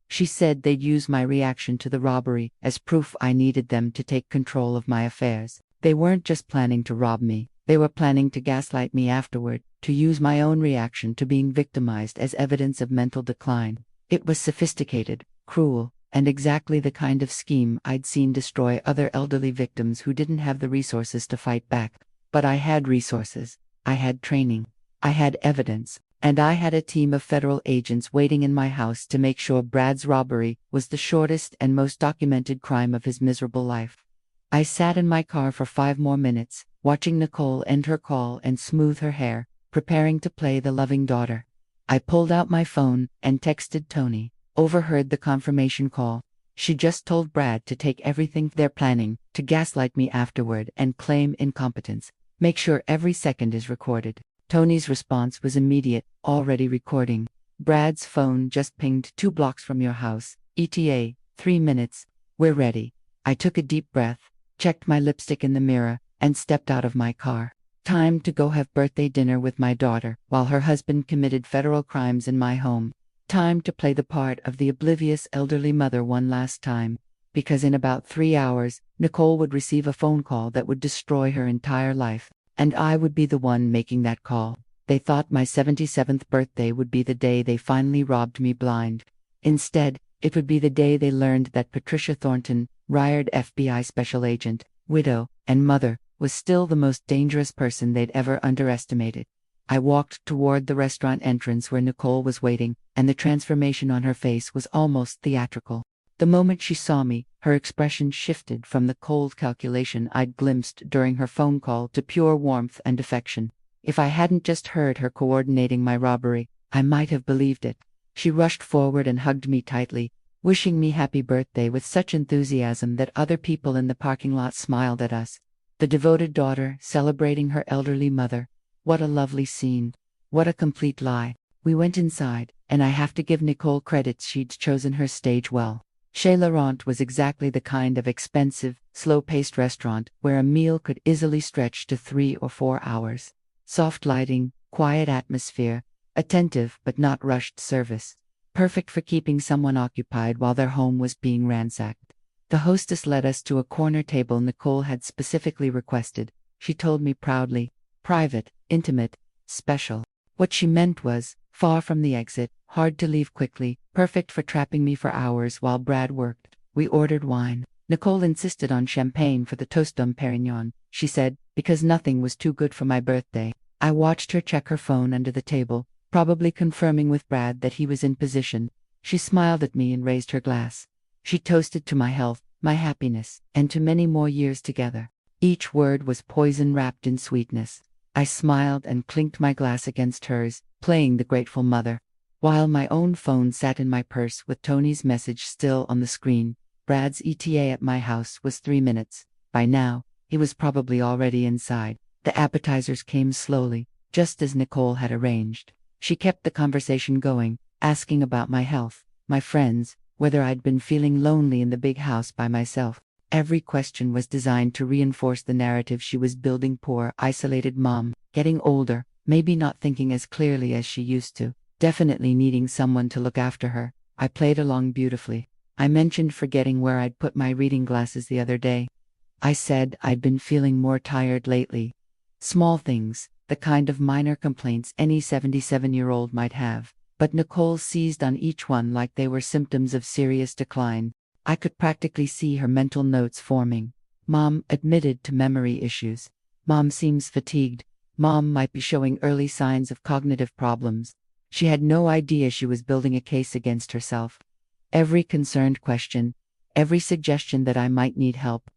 She said they'd use my reaction to the robbery as proof I needed them to take control of my affairs. They weren't just planning to rob me, they were planning to gaslight me afterward, to use my own reaction to being victimized as evidence of mental decline. It was sophisticated, cruel, and exactly the kind of scheme I'd seen destroy other elderly victims who didn't have the resources to fight back. But I had resources, I had training, I had evidence, and I had a team of federal agents waiting in my house to make sure Brad's robbery was the shortest and most documented crime of his miserable life. I sat in my car for 5 more minutes, watching Nicole end her call and smooth her hair, preparing to play the loving daughter. I pulled out my phone and texted Tony. Overheard the confirmation call. She just told Brad to take everything they're planning, to gaslight me afterward and claim incompetence. Make sure every second is recorded. Tony's response was immediate, already recording. Brad's phone just pinged 2 blocks from your house. ETA, 3 minutes. We're ready. I took a deep breath, checked my lipstick in the mirror, and stepped out of my car. Time to go have birthday dinner with my daughter, while her husband committed federal crimes in my home. Time to play the part of the oblivious elderly mother one last time, because in about 3 hours, Nicole would receive a phone call that would destroy her entire life, and I would be the one making that call. They thought my 77th birthday would be the day they finally robbed me blind. Instead, it would be the day they learned that Patricia Thornton, Ryard FBI special agent, widow, and mother, was still the most dangerous person they'd ever underestimated. I walked toward the restaurant entrance where Nicole was waiting, and the transformation on her face was almost theatrical. The moment she saw me, her expression shifted from the cold calculation I'd glimpsed during her phone call to pure warmth and affection. If I hadn't just heard her coordinating my robbery, I might have believed it. She rushed forward and hugged me tightly, wishing me happy birthday with such enthusiasm that other people in the parking lot smiled at us. The devoted daughter celebrating her elderly mother. What a lovely scene. What a complete lie. We went inside, and I have to give Nicole credit, she'd chosen her stage well. Chez Laurent was exactly the kind of expensive, slow-paced restaurant where a meal could easily stretch to 3 or 4 hours. Soft lighting, quiet atmosphere, attentive but not rushed service. Perfect for keeping someone occupied while their home was being ransacked. The hostess led us to a corner table Nicole had specifically requested. She told me proudly, private, intimate, special. What she meant was, far from the exit, hard to leave quickly, perfect for trapping me for hours while Brad worked. We ordered wine. Nicole insisted on champagne for the Toast Dom Perignon, she said, because nothing was too good for my birthday. I watched her check her phone under the table, probably confirming with Brad that he was in position. She smiled at me and raised her glass. She toasted to my health, my happiness, and to many more years together. Each word was poison wrapped in sweetness. I smiled and clinked my glass against hers, playing the grateful mother. While my own phone sat in my purse with Tony's message still on the screen, Brad's ETA at my house was 3 minutes. By now, he was probably already inside. The appetizers came slowly, just as Nicole had arranged. She kept the conversation going, asking about my health, my friends, whether I'd been feeling lonely in the big house by myself. Every question was designed to reinforce the narrative she was building: poor, isolated mom, getting older, maybe not thinking as clearly as she used to, definitely needing someone to look after her. I played along beautifully. I mentioned forgetting where I'd put my reading glasses the other day. I said I'd been feeling more tired lately. Small things, the kind of minor complaints any 77-year-old might have. But Nicole seized on each one like they were symptoms of serious decline. I could practically see her mental notes forming. Mom admitted to memory issues. Mom seems fatigued. Mom might be showing early signs of cognitive problems. She had no idea she was building a case against herself. Every concerned question, every suggestion that I might need help,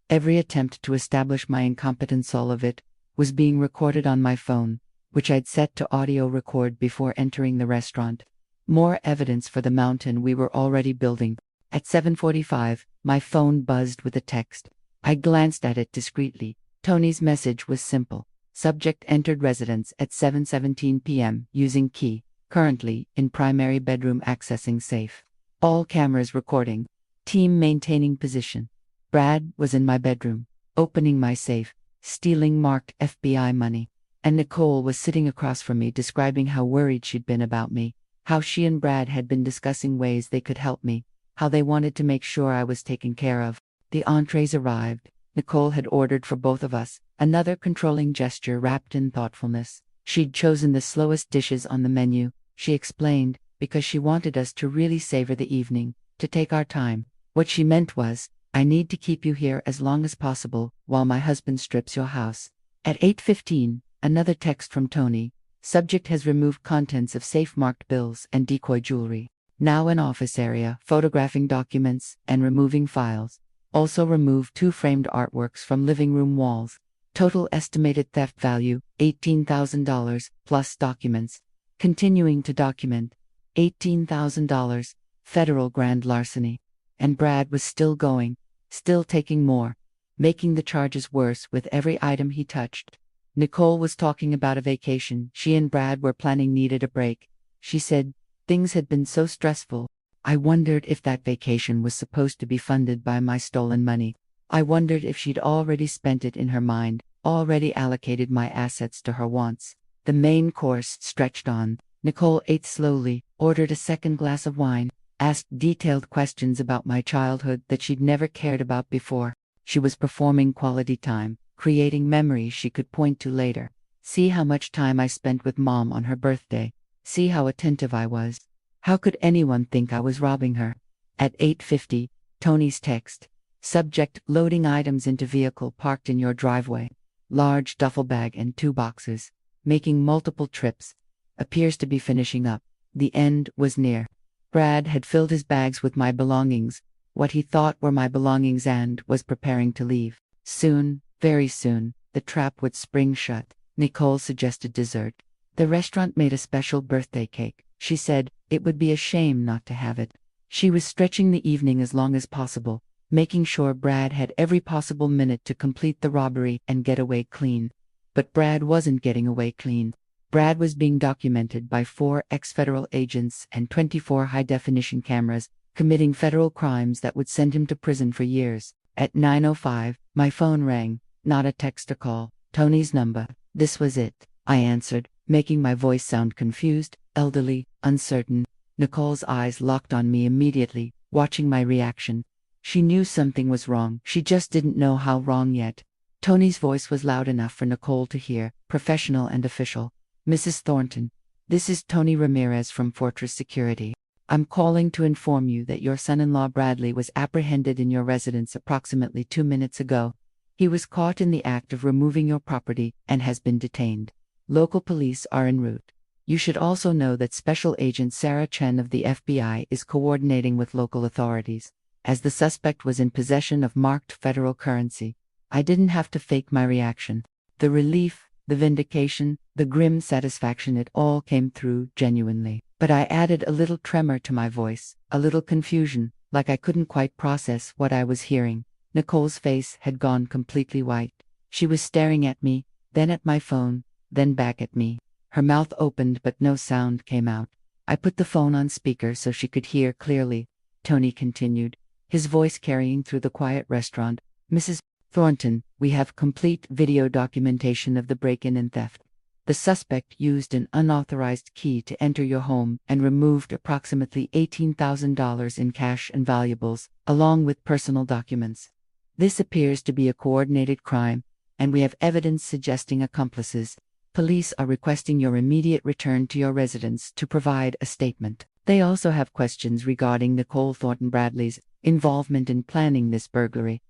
every attempt to establish my incompetence, all of it, was being recorded on my phone, which I'd set to audio record before entering the restaurant. More evidence for the mountain we were already building. At 7:45, my phone buzzed with a text. I glanced at it discreetly. Tony's message was simple. Subject entered residence at 7:17 p.m. using key. Currently in primary bedroom accessing safe. All cameras recording. Team maintaining position. Brad was in my bedroom, opening my safe, stealing marked FBI money. And Nicole was sitting across from me describing how worried she'd been about me, how she and Brad had been discussing ways they could help me, how they wanted to make sure I was taken care of. The entrees arrived. Nicole had ordered for both of us, another controlling gesture wrapped in thoughtfulness. She'd chosen the slowest dishes on the menu, she explained, because she wanted us to really savor the evening, to take our time. What she meant was, I need to keep you here as long as possible while my husband strips your house. At 8:15, another text from Tony. Subject has removed contents of safe-marked bills and decoy jewelry. Now in office area, photographing documents and removing files. Also remove 2 framed artworks from living room walls. Total estimated theft value, $18,000, plus documents. Continuing to document. $18,000, federal grand larceny. And Brad was still going, still taking more, making the charges worse with every item he touched. Nicole was talking about a vacation she and Brad were planning needed a break. She said, things had been so stressful. I wondered if that vacation was supposed to be funded by my stolen money. I wondered if she'd already spent it in her mind, already allocated my assets to her wants. The main course stretched on. Nicole ate slowly, ordered a second glass of wine, asked detailed questions about my childhood that she'd never cared about before. She was performing quality time, creating memories she could point to later. See how much time I spent with Mom on her birthday. See how attentive I was. How could anyone think I was robbing her? At 8:50, Tony's text. Subject loading items into vehicle parked in your driveway. Large duffel bag and 2 boxes. Making multiple trips. Appears to be finishing up. The end was near. Brad had filled his bags with my belongings, what he thought were my belongings, and was preparing to leave. Soon, very soon, the trap would spring shut. Nicole suggested dessert. The restaurant made a special birthday cake. She said it would be a shame not to have it. She was stretching the evening as long as possible, making sure Brad had every possible minute to complete the robbery and get away clean. But Brad wasn't getting away clean. Brad was being documented by 4 ex-federal agents and 24 high-definition cameras, committing federal crimes that would send him to prison for years. At 9:05, my phone rang, not a text or call, Tony's number. This was it. I answered, making my voice sound confused, elderly, uncertain. Nicole's eyes locked on me immediately, watching my reaction. She knew something was wrong, she just didn't know how wrong yet. Tony's voice was loud enough for Nicole to hear, professional and official. Mrs. Thornton, this is Tony Ramirez from Fortress Security. I'm calling to inform you that your son-in-law Bradley was apprehended in your residence approximately 2 minutes ago. He was caught in the act of removing your property and has been detained. Local police are en route. You should also know that Special Agent Sarah Chen of the FBI is coordinating with local authorities. As the suspect was in possession of marked federal currency, I didn't have to fake my reaction. The relief, the vindication, the grim satisfaction, it all came through genuinely. But I added a little tremor to my voice, a little confusion, like I couldn't quite process what I was hearing. Nicole's face had gone completely white. She was staring at me, then at my phone, then back at me. Her mouth opened but no sound came out. I put the phone on speaker so she could hear clearly. Tony continued, his voice carrying through the quiet restaurant. Mrs. Thornton, we have complete video documentation of the break-in and theft. The suspect used an unauthorized key to enter your home and removed approximately $18,000 in cash and valuables, along with personal documents. This appears to be a coordinated crime, and we have evidence suggesting accomplices. Police are requesting your immediate return to your residence to provide a statement. They also have questions regarding Nicole Thornton Bradley's involvement in planning this burglary.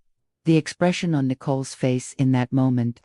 The expression on Nicole's face in that moment,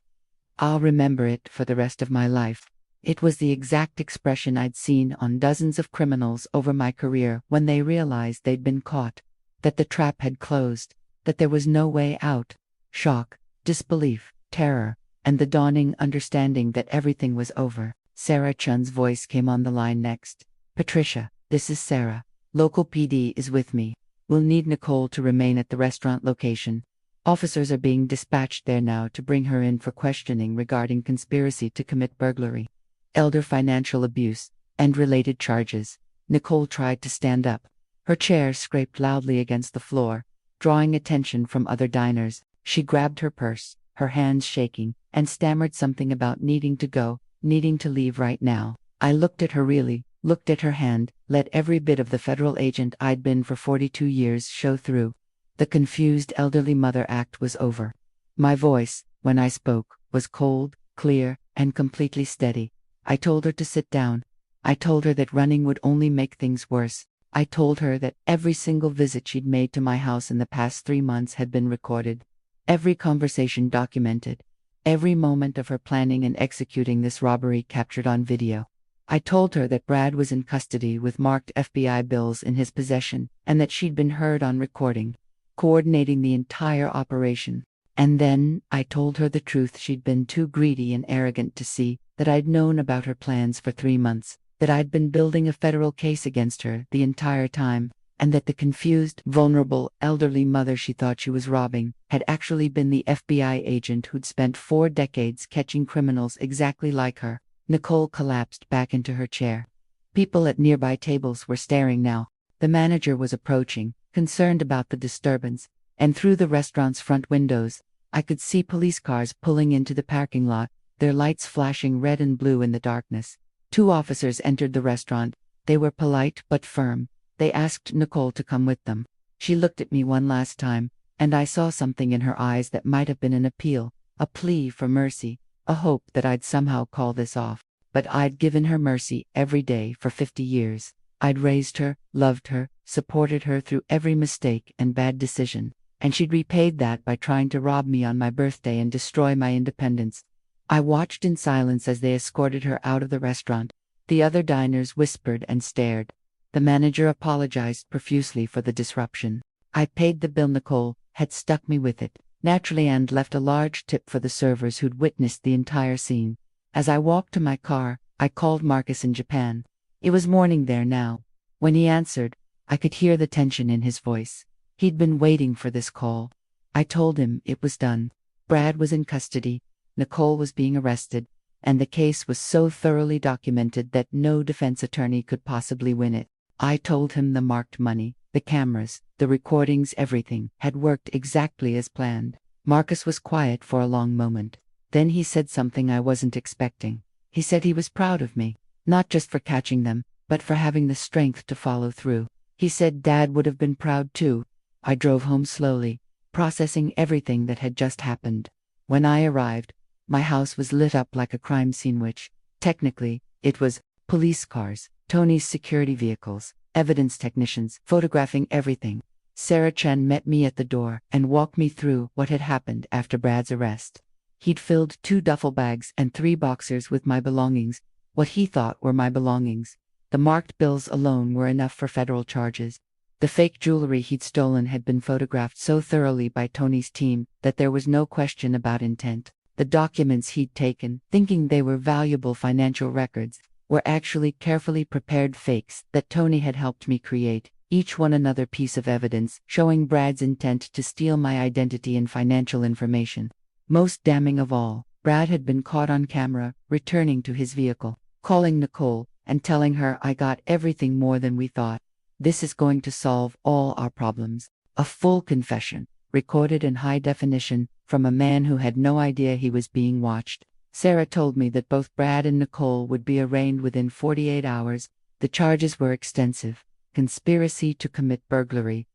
I'll remember it for the rest of my life. It was the exact expression I'd seen on dozens of criminals over my career when they realized they'd been caught, that the trap had closed, that there was no way out. Shock, disbelief, terror, and the dawning understanding that everything was over. Sarah Chun's voice came on the line next. "Patricia, this is Sarah. Local PD is with me. We'll need Nicole to remain at the restaurant location. Officers are being dispatched there now to bring her in for questioning regarding conspiracy to commit burglary, elder financial abuse, and related charges." Nicole tried to stand up. Her chair scraped loudly against the floor, drawing attention from other diners. She grabbed her purse, her hands shaking, and stammered something about needing to go, needing to leave right now. I looked at her really, looked at her hand, let every bit of the federal agent I'd been for 42 years show through. The confused elderly mother act was over. My voice, when I spoke, was cold, clear, and completely steady. I told her to sit down. I told her that running would only make things worse. I told her that every single visit she'd made to my house in the past 3 months had been recorded. Every conversation documented. Every moment of her planning and executing this robbery captured on video. I told her that Brad was in custody with marked FBI bills in his possession, and that she'd been heard on recording, coordinating the entire operation. And then I told her the truth she'd been too greedy and arrogant to see, that I'd known about her plans for 3 months, that I'd been building a federal case against her the entire time, and that the confused, vulnerable, elderly mother she thought she was robbing had actually been the FBI agent who'd spent 4 decades catching criminals exactly like her. Nicole collapsed back into her chair. People at nearby tables were staring now. The manager was approaching, concerned about the disturbance, and through the restaurant's front windows, I could see police cars pulling into the parking lot, their lights flashing red and blue in the darkness. 2 officers entered the restaurant. They were polite but firm. They asked Nicole to come with them. She looked at me one last time, and I saw something in her eyes that might have been an appeal, a plea for mercy, a hope that I'd somehow call this off. But I'd given her mercy every day for 50 years. I'd raised her, loved her, supported her through every mistake and bad decision, and she'd repaid that by trying to rob me on my birthday and destroy my independence. I watched in silence as they escorted her out of the restaurant. The other diners whispered and stared. The manager apologized profusely for the disruption. I paid the bill. Nicole had stuck me with it, naturally, and left a large tip for the servers who'd witnessed the entire scene. As I walked to my car, I called Marcus in Japan. It was morning there now. When he answered, I could hear the tension in his voice. He'd been waiting for this call. I told him it was done. Brad was in custody, Nicole was being arrested, and the case was so thoroughly documented that no defense attorney could possibly win it. I told him the marked money, the cameras, the recordings, everything had worked exactly as planned. Marcus was quiet for a long moment. Then he said something I wasn't expecting. He said he was proud of me, not just for catching them, but for having the strength to follow through. He said Dad would have been proud too. I drove home slowly, processing everything that had just happened. When I arrived, my house was lit up like a crime scene, which, technically, it was. Police cars, Tony's security vehicles, evidence technicians photographing everything. Sarah Chen met me at the door and walked me through what had happened after Brad's arrest. He'd filled 2 duffel bags and 3 boxers with my belongings, what he thought were my belongings. The marked bills alone were enough for federal charges. The fake jewelry he'd stolen had been photographed so thoroughly by Tony's team that there was no question about intent. The documents he'd taken, thinking they were valuable financial records, were actually carefully prepared fakes that Tony had helped me create, each one another piece of evidence showing Brad's intent to steal my identity and financial information. Most damning of all, Brad had been caught on camera, returning to his vehicle, calling Nicole, and telling her I got everything more than we thought. This is going to solve all our problems. A full confession, recorded in high definition, from a man who had no idea he was being watched. Sarah told me that both Brad and Nicole would be arraigned within 48 hours. The charges were extensive: conspiracy to commit burglary,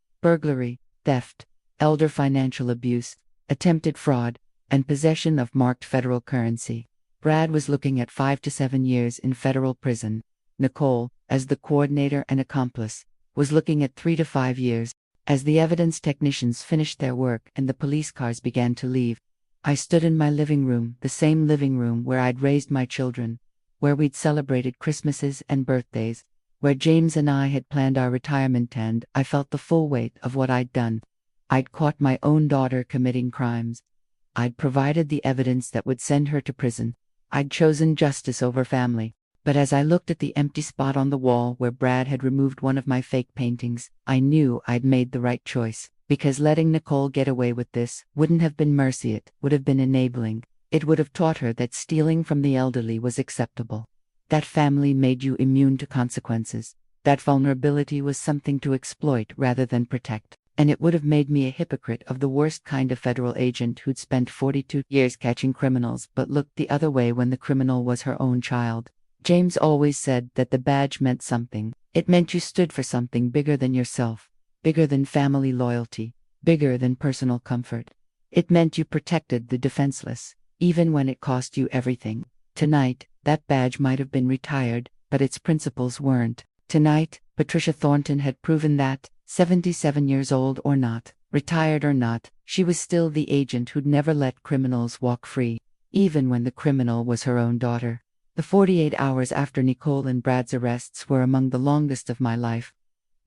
theft, elder financial abuse, attempted fraud, and possession of marked federal currency. Brad was looking at 5 to 7 years in federal prison. Nicole, as the coordinator and accomplice, was looking at 3 to 5 years. As the evidence technicians finished their work and the police cars began to leave, I stood in my living room, the same living room where I'd raised my children. where we'd celebrated Christmases and birthdays, where James and I had planned our retirement, and I felt the full weight of what I'd done. I'd caught my own daughter committing crimes. I'd provided the evidence that would send her to prison. I'd chosen justice over family. But as I looked at the empty spot on the wall where Brad had removed one of my fake paintings, I knew I'd made the right choice, because letting Nicole get away with this wouldn't have been mercy, it would have been enabling. It would have taught her that stealing from the elderly was acceptable. That family made you immune to consequences. That vulnerability was something to exploit rather than protect. And it would have made me a hypocrite of the worst kind of federal agent who'd spent 42 years catching criminals but looked the other way when the criminal was her own child. James always said that the badge meant something. It meant you stood for something bigger than yourself, bigger than family loyalty, bigger than personal comfort. It meant you protected the defenseless, even when it cost you everything. Tonight, that badge might have been retired, but its principles weren't. Tonight, Patricia Thornton had proven that, 77 years old or not, retired or not, she was still the agent who'd never let criminals walk free, even when the criminal was her own daughter. The 48 hours after Nicole and Brad's arrests were among the longest of my life.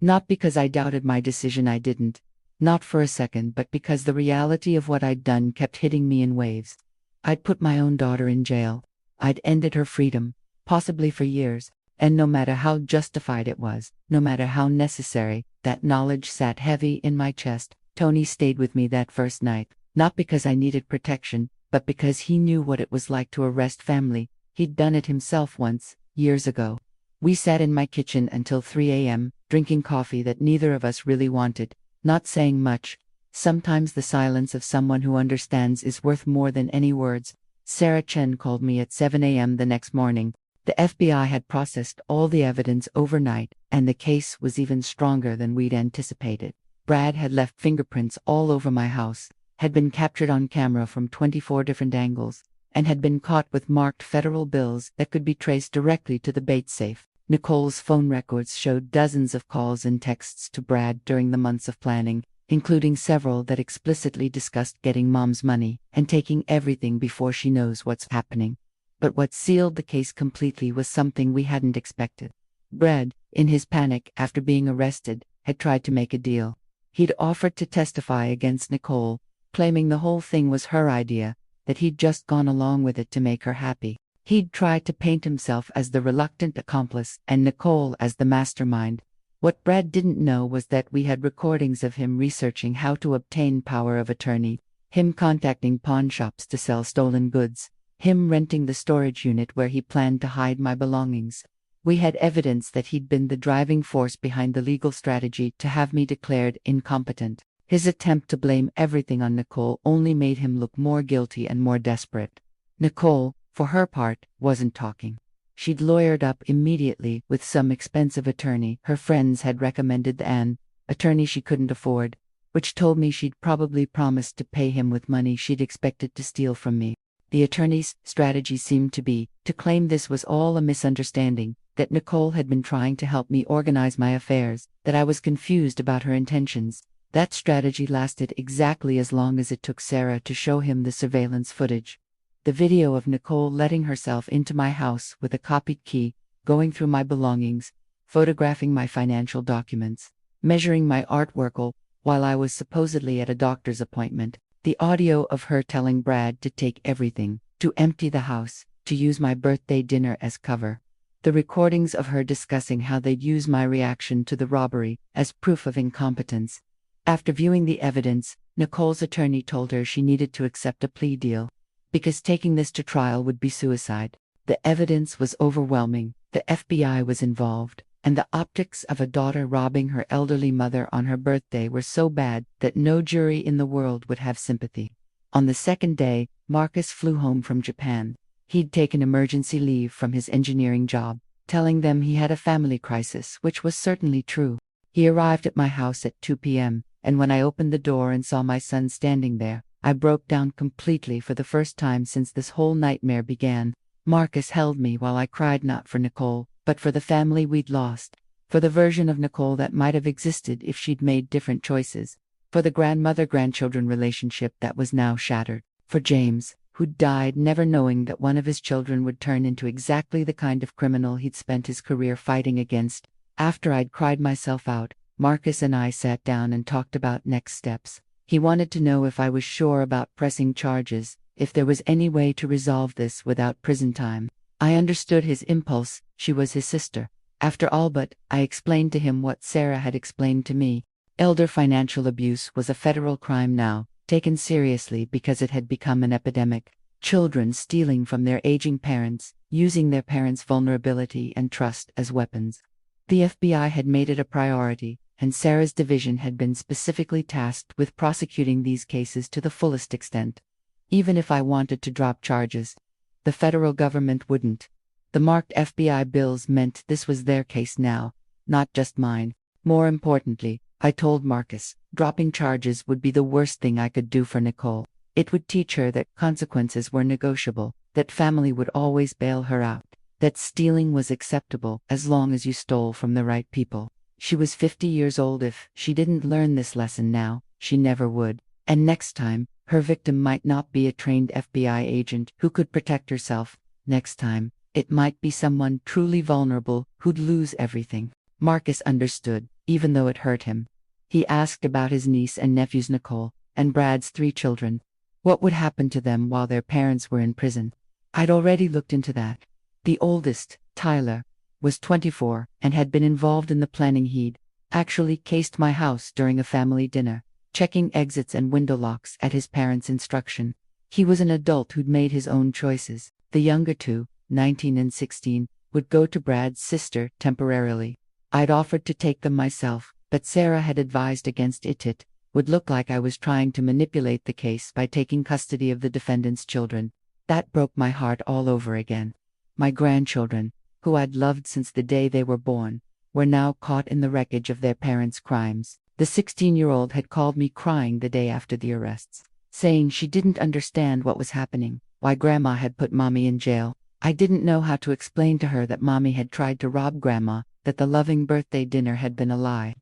Not because I doubted my decision, I didn't. Not for a second, but because the reality of what I'd done kept hitting me in waves. I'd put my own daughter in jail. I'd ended her freedom, possibly for years, and no matter how justified it was, no matter how necessary, that knowledge sat heavy in my chest. Tony stayed with me that first night, not because I needed protection, but because he knew what it was like to arrest family. He'd done it himself once, years ago. We sat in my kitchen until 3 a.m., drinking coffee that neither of us really wanted, not saying much. Sometimes the silence of someone who understands is worth more than any words. Sarah Chen called me at 7 a.m. the next morning. The FBI had processed all the evidence overnight, and the case was even stronger than we'd anticipated. Brad had left fingerprints all over my house, had been captured on camera from 24 different angles, and had been caught with marked federal bills that could be traced directly to the Bates safe. Nicole's phone records showed dozens of calls and texts to Brad during the months of planning, including several that explicitly discussed getting Mom's money and taking everything before she knows what's happening. But what sealed the case completely was something we hadn't expected. Brad, in his panic after being arrested, had tried to make a deal. He'd offered to testify against Nicole, claiming the whole thing was her idea, that he'd just gone along with it to make her happy. He'd tried to paint himself as the reluctant accomplice and Nicole as the mastermind. What Brad didn't know was that we had recordings of him researching how to obtain power of attorney, him contacting pawn shops to sell stolen goods, him renting the storage unit where he planned to hide my belongings. We had evidence that he'd been the driving force behind the legal strategy to have me declared incompetent. His attempt to blame everything on Nicole only made him look more guilty and more desperate. Nicole, for her part, wasn't talking. She'd lawyered up immediately with some expensive attorney her friends had recommended, an attorney she couldn't afford, which told me she'd probably promised to pay him with money she'd expected to steal from me. The attorney's strategy seemed to be to claim this was all a misunderstanding, that Nicole had been trying to help me organize my affairs, that I was confused about her intentions. That strategy lasted exactly as long as it took Sarah to show him the surveillance footage. The video of Nicole letting herself into my house with a copied key, going through my belongings, photographing my financial documents, measuring my artwork while I was supposedly at a doctor's appointment. The audio of her telling Brad to take everything, to empty the house, to use my birthday dinner as cover. The recordings of her discussing how they'd use my reaction to the robbery as proof of incompetence. After viewing the evidence, Nicole's attorney told her she needed to accept a plea deal, because taking this to trial would be suicide. The evidence was overwhelming, the FBI was involved, and the optics of a daughter robbing her elderly mother on her birthday were so bad that no jury in the world would have sympathy. On the second day, Marcus flew home from Japan. He'd taken emergency leave from his engineering job, telling them he had a family crisis, which was certainly true. He arrived at my house at 2 p.m., and when I opened the door and saw my son standing there, I broke down completely for the first time since this whole nightmare began. Marcus held me while I cried, not for Nicole, but for the family we'd lost, for the version of Nicole that might have existed if she'd made different choices, for the grandmother-grandchildren relationship that was now shattered, for James, who died never knowing that one of his children would turn into exactly the kind of criminal he'd spent his career fighting against. After I'd cried myself out, Marcus and I sat down and talked about next steps. He wanted to know if I was sure about pressing charges, if there was any way to resolve this without prison time. I understood his impulse, she was his sister. After all, but I explained to him what Sarah had explained to me. Elder financial abuse was a federal crime now, taken seriously because it had become an epidemic. Children stealing from their aging parents, using their parents' vulnerability and trust as weapons. The FBI had made it a priority, and Sarah's division had been specifically tasked with prosecuting these cases to the fullest extent. Even if I wanted to drop charges, the federal government wouldn't. The marked FBI bills meant this was their case now, not just mine. More importantly, I told Marcus, dropping charges would be the worst thing I could do for Nicole. It would teach her that consequences were negotiable, that family would always bail her out, that stealing was acceptable as long as you stole from the right people. She was 50 years old. If she didn't learn this lesson now, she never would. And next time, her victim might not be a trained FBI agent who could protect herself. Next time, it might be someone truly vulnerable who'd lose everything. Marcus understood, even though it hurt him. He asked about his niece and nephews Nicole, and Brad's 3 children. What would happen to them while their parents were in prison? I'd already looked into that. The oldest, Tyler, was 24 and had been involved in the planning. He'd actually cased my house during a family dinner, checking exits and window locks at his parents' instruction. He was an adult who'd made his own choices. The younger 2, 19 and 16, would go to Brad's sister temporarily. I'd offered to take them myself, but Sarah had advised against it. It would look like I was trying to manipulate the case by taking custody of the defendant's children. That broke my heart all over again. My grandchildren, who I'd loved since the day they were born, were now caught in the wreckage of their parents' crimes. The 16-year-old had called me crying the day after the arrests, saying she didn't understand what was happening, why Grandma had put Mommy in jail. I didn't know how to explain to her that Mommy had tried to rob Grandma, that the loving birthday dinner had been a lie,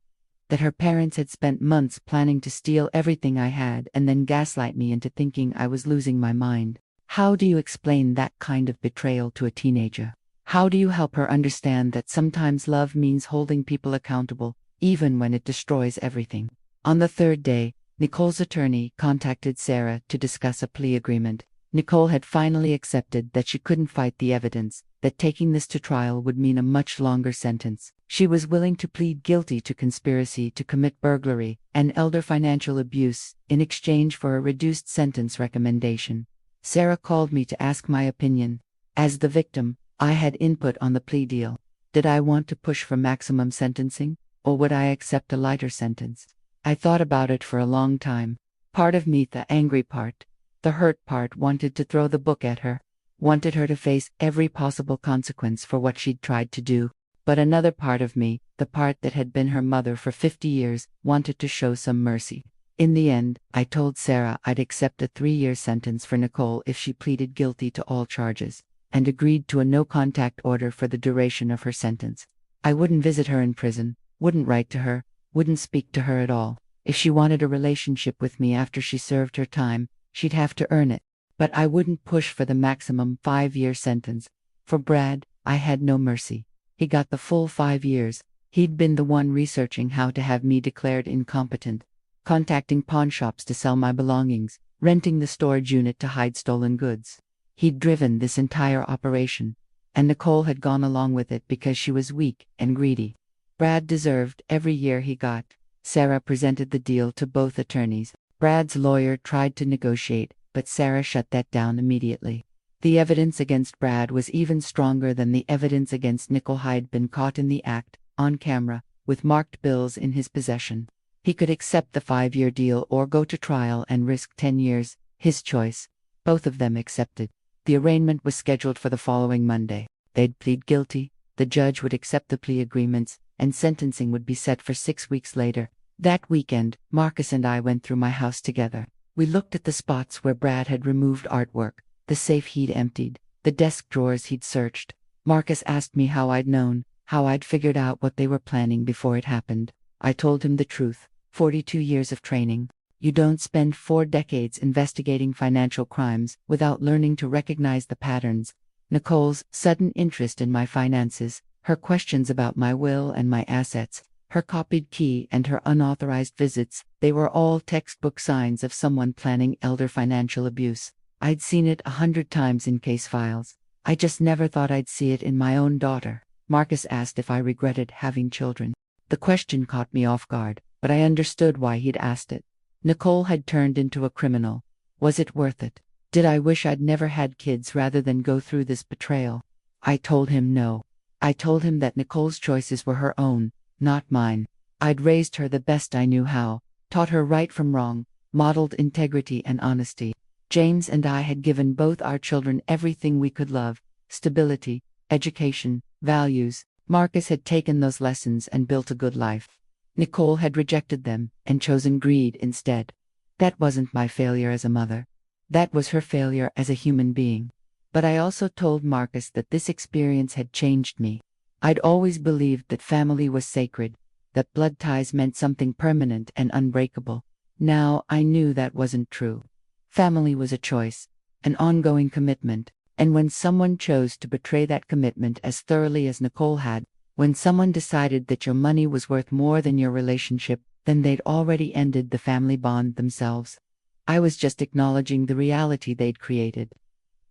that her parents had spent months planning to steal everything I had and then gaslight me into thinking I was losing my mind. How do you explain that kind of betrayal to a teenager? How do you help her understand that sometimes love means holding people accountable, even when it destroys everything? On the 3rd day, Nicole's attorney contacted Sarah to discuss a plea agreement. Nicole had finally accepted that she couldn't fight the evidence, that taking this to trial would mean a much longer sentence. She was willing to plead guilty to conspiracy to commit burglary and elder financial abuse in exchange for a reduced sentence recommendation. Sarah called me to ask my opinion. As the victim, I had input on the plea deal. Did I want to push for maximum sentencing, or would I accept a lighter sentence? I thought about it for a long time. Part of me, the angry part, the hurt part, wanted to throw the book at her, wanted her to face every possible consequence for what she'd tried to do. But another part of me, the part that had been her mother for 50 years, wanted to show some mercy. In the end, I told Sarah I'd accept a 3-year sentence for Nicole if she pleaded guilty to all charges, and agreed to a no-contact order for the duration of her sentence. I wouldn't visit her in prison, wouldn't write to her, wouldn't speak to her at all. If she wanted a relationship with me after she served her time, she'd have to earn it. But I wouldn't push for the maximum 5-year sentence. For Brad, I had no mercy. He got the full 5 years. He'd been the one researching how to have me declared incompetent, contacting pawn shops to sell my belongings, renting the storage unit to hide stolen goods. He'd driven this entire operation, and Nicole had gone along with it because she was weak and greedy. Brad deserved every year he got. Sarah presented the deal to both attorneys. Brad's lawyer tried to negotiate, but Sarah shut that down immediately. The evidence against Brad was even stronger than the evidence against Nicole. He'd been caught in the act, on camera, with marked bills in his possession. He could accept the 5-year deal or go to trial and risk 10 years, his choice. Both of them accepted. The arraignment was scheduled for the following Monday. They'd plead guilty, the judge would accept the plea agreements, and sentencing would be set for 6 weeks later. That weekend, Marcus and I went through my house together. We looked at the spots where Brad had removed artwork, the safe he'd emptied, the desk drawers he'd searched. Marcus asked me how I'd known, how I'd figured out what they were planning before it happened. I told him the truth, 42 years of training. You don't spend 4 decades investigating financial crimes without learning to recognize the patterns. Nicole's sudden interest in my finances, her questions about my will and my assets, her copied key and her unauthorized visits, they were all textbook signs of someone planning elder financial abuse. I'd seen it 100 times in case files. I just never thought I'd see it in my own daughter. Marcus asked if I regretted having children. The question caught me off guard, but I understood why he'd asked it. Nicole had turned into a criminal. Was it worth it? Did I wish I'd never had kids rather than go through this betrayal? I told him no. I told him that Nicole's choices were her own, not mine. I'd raised her the best I knew how, taught her right from wrong, modeled integrity and honesty. James and I had given both our children everything we could love: stability, education, values. Marcus had taken those lessons and built a good life. Nicole had rejected them and chosen greed instead. That wasn't my failure as a mother. That was her failure as a human being. But I also told Marcus that this experience had changed me. I'd always believed that family was sacred, that blood ties meant something permanent and unbreakable. Now I knew that wasn't true. Family was a choice, an ongoing commitment, and when someone chose to betray that commitment as thoroughly as Nicole had, when someone decided that your money was worth more than your relationship, then they'd already ended the family bond themselves. I was just acknowledging the reality they'd created.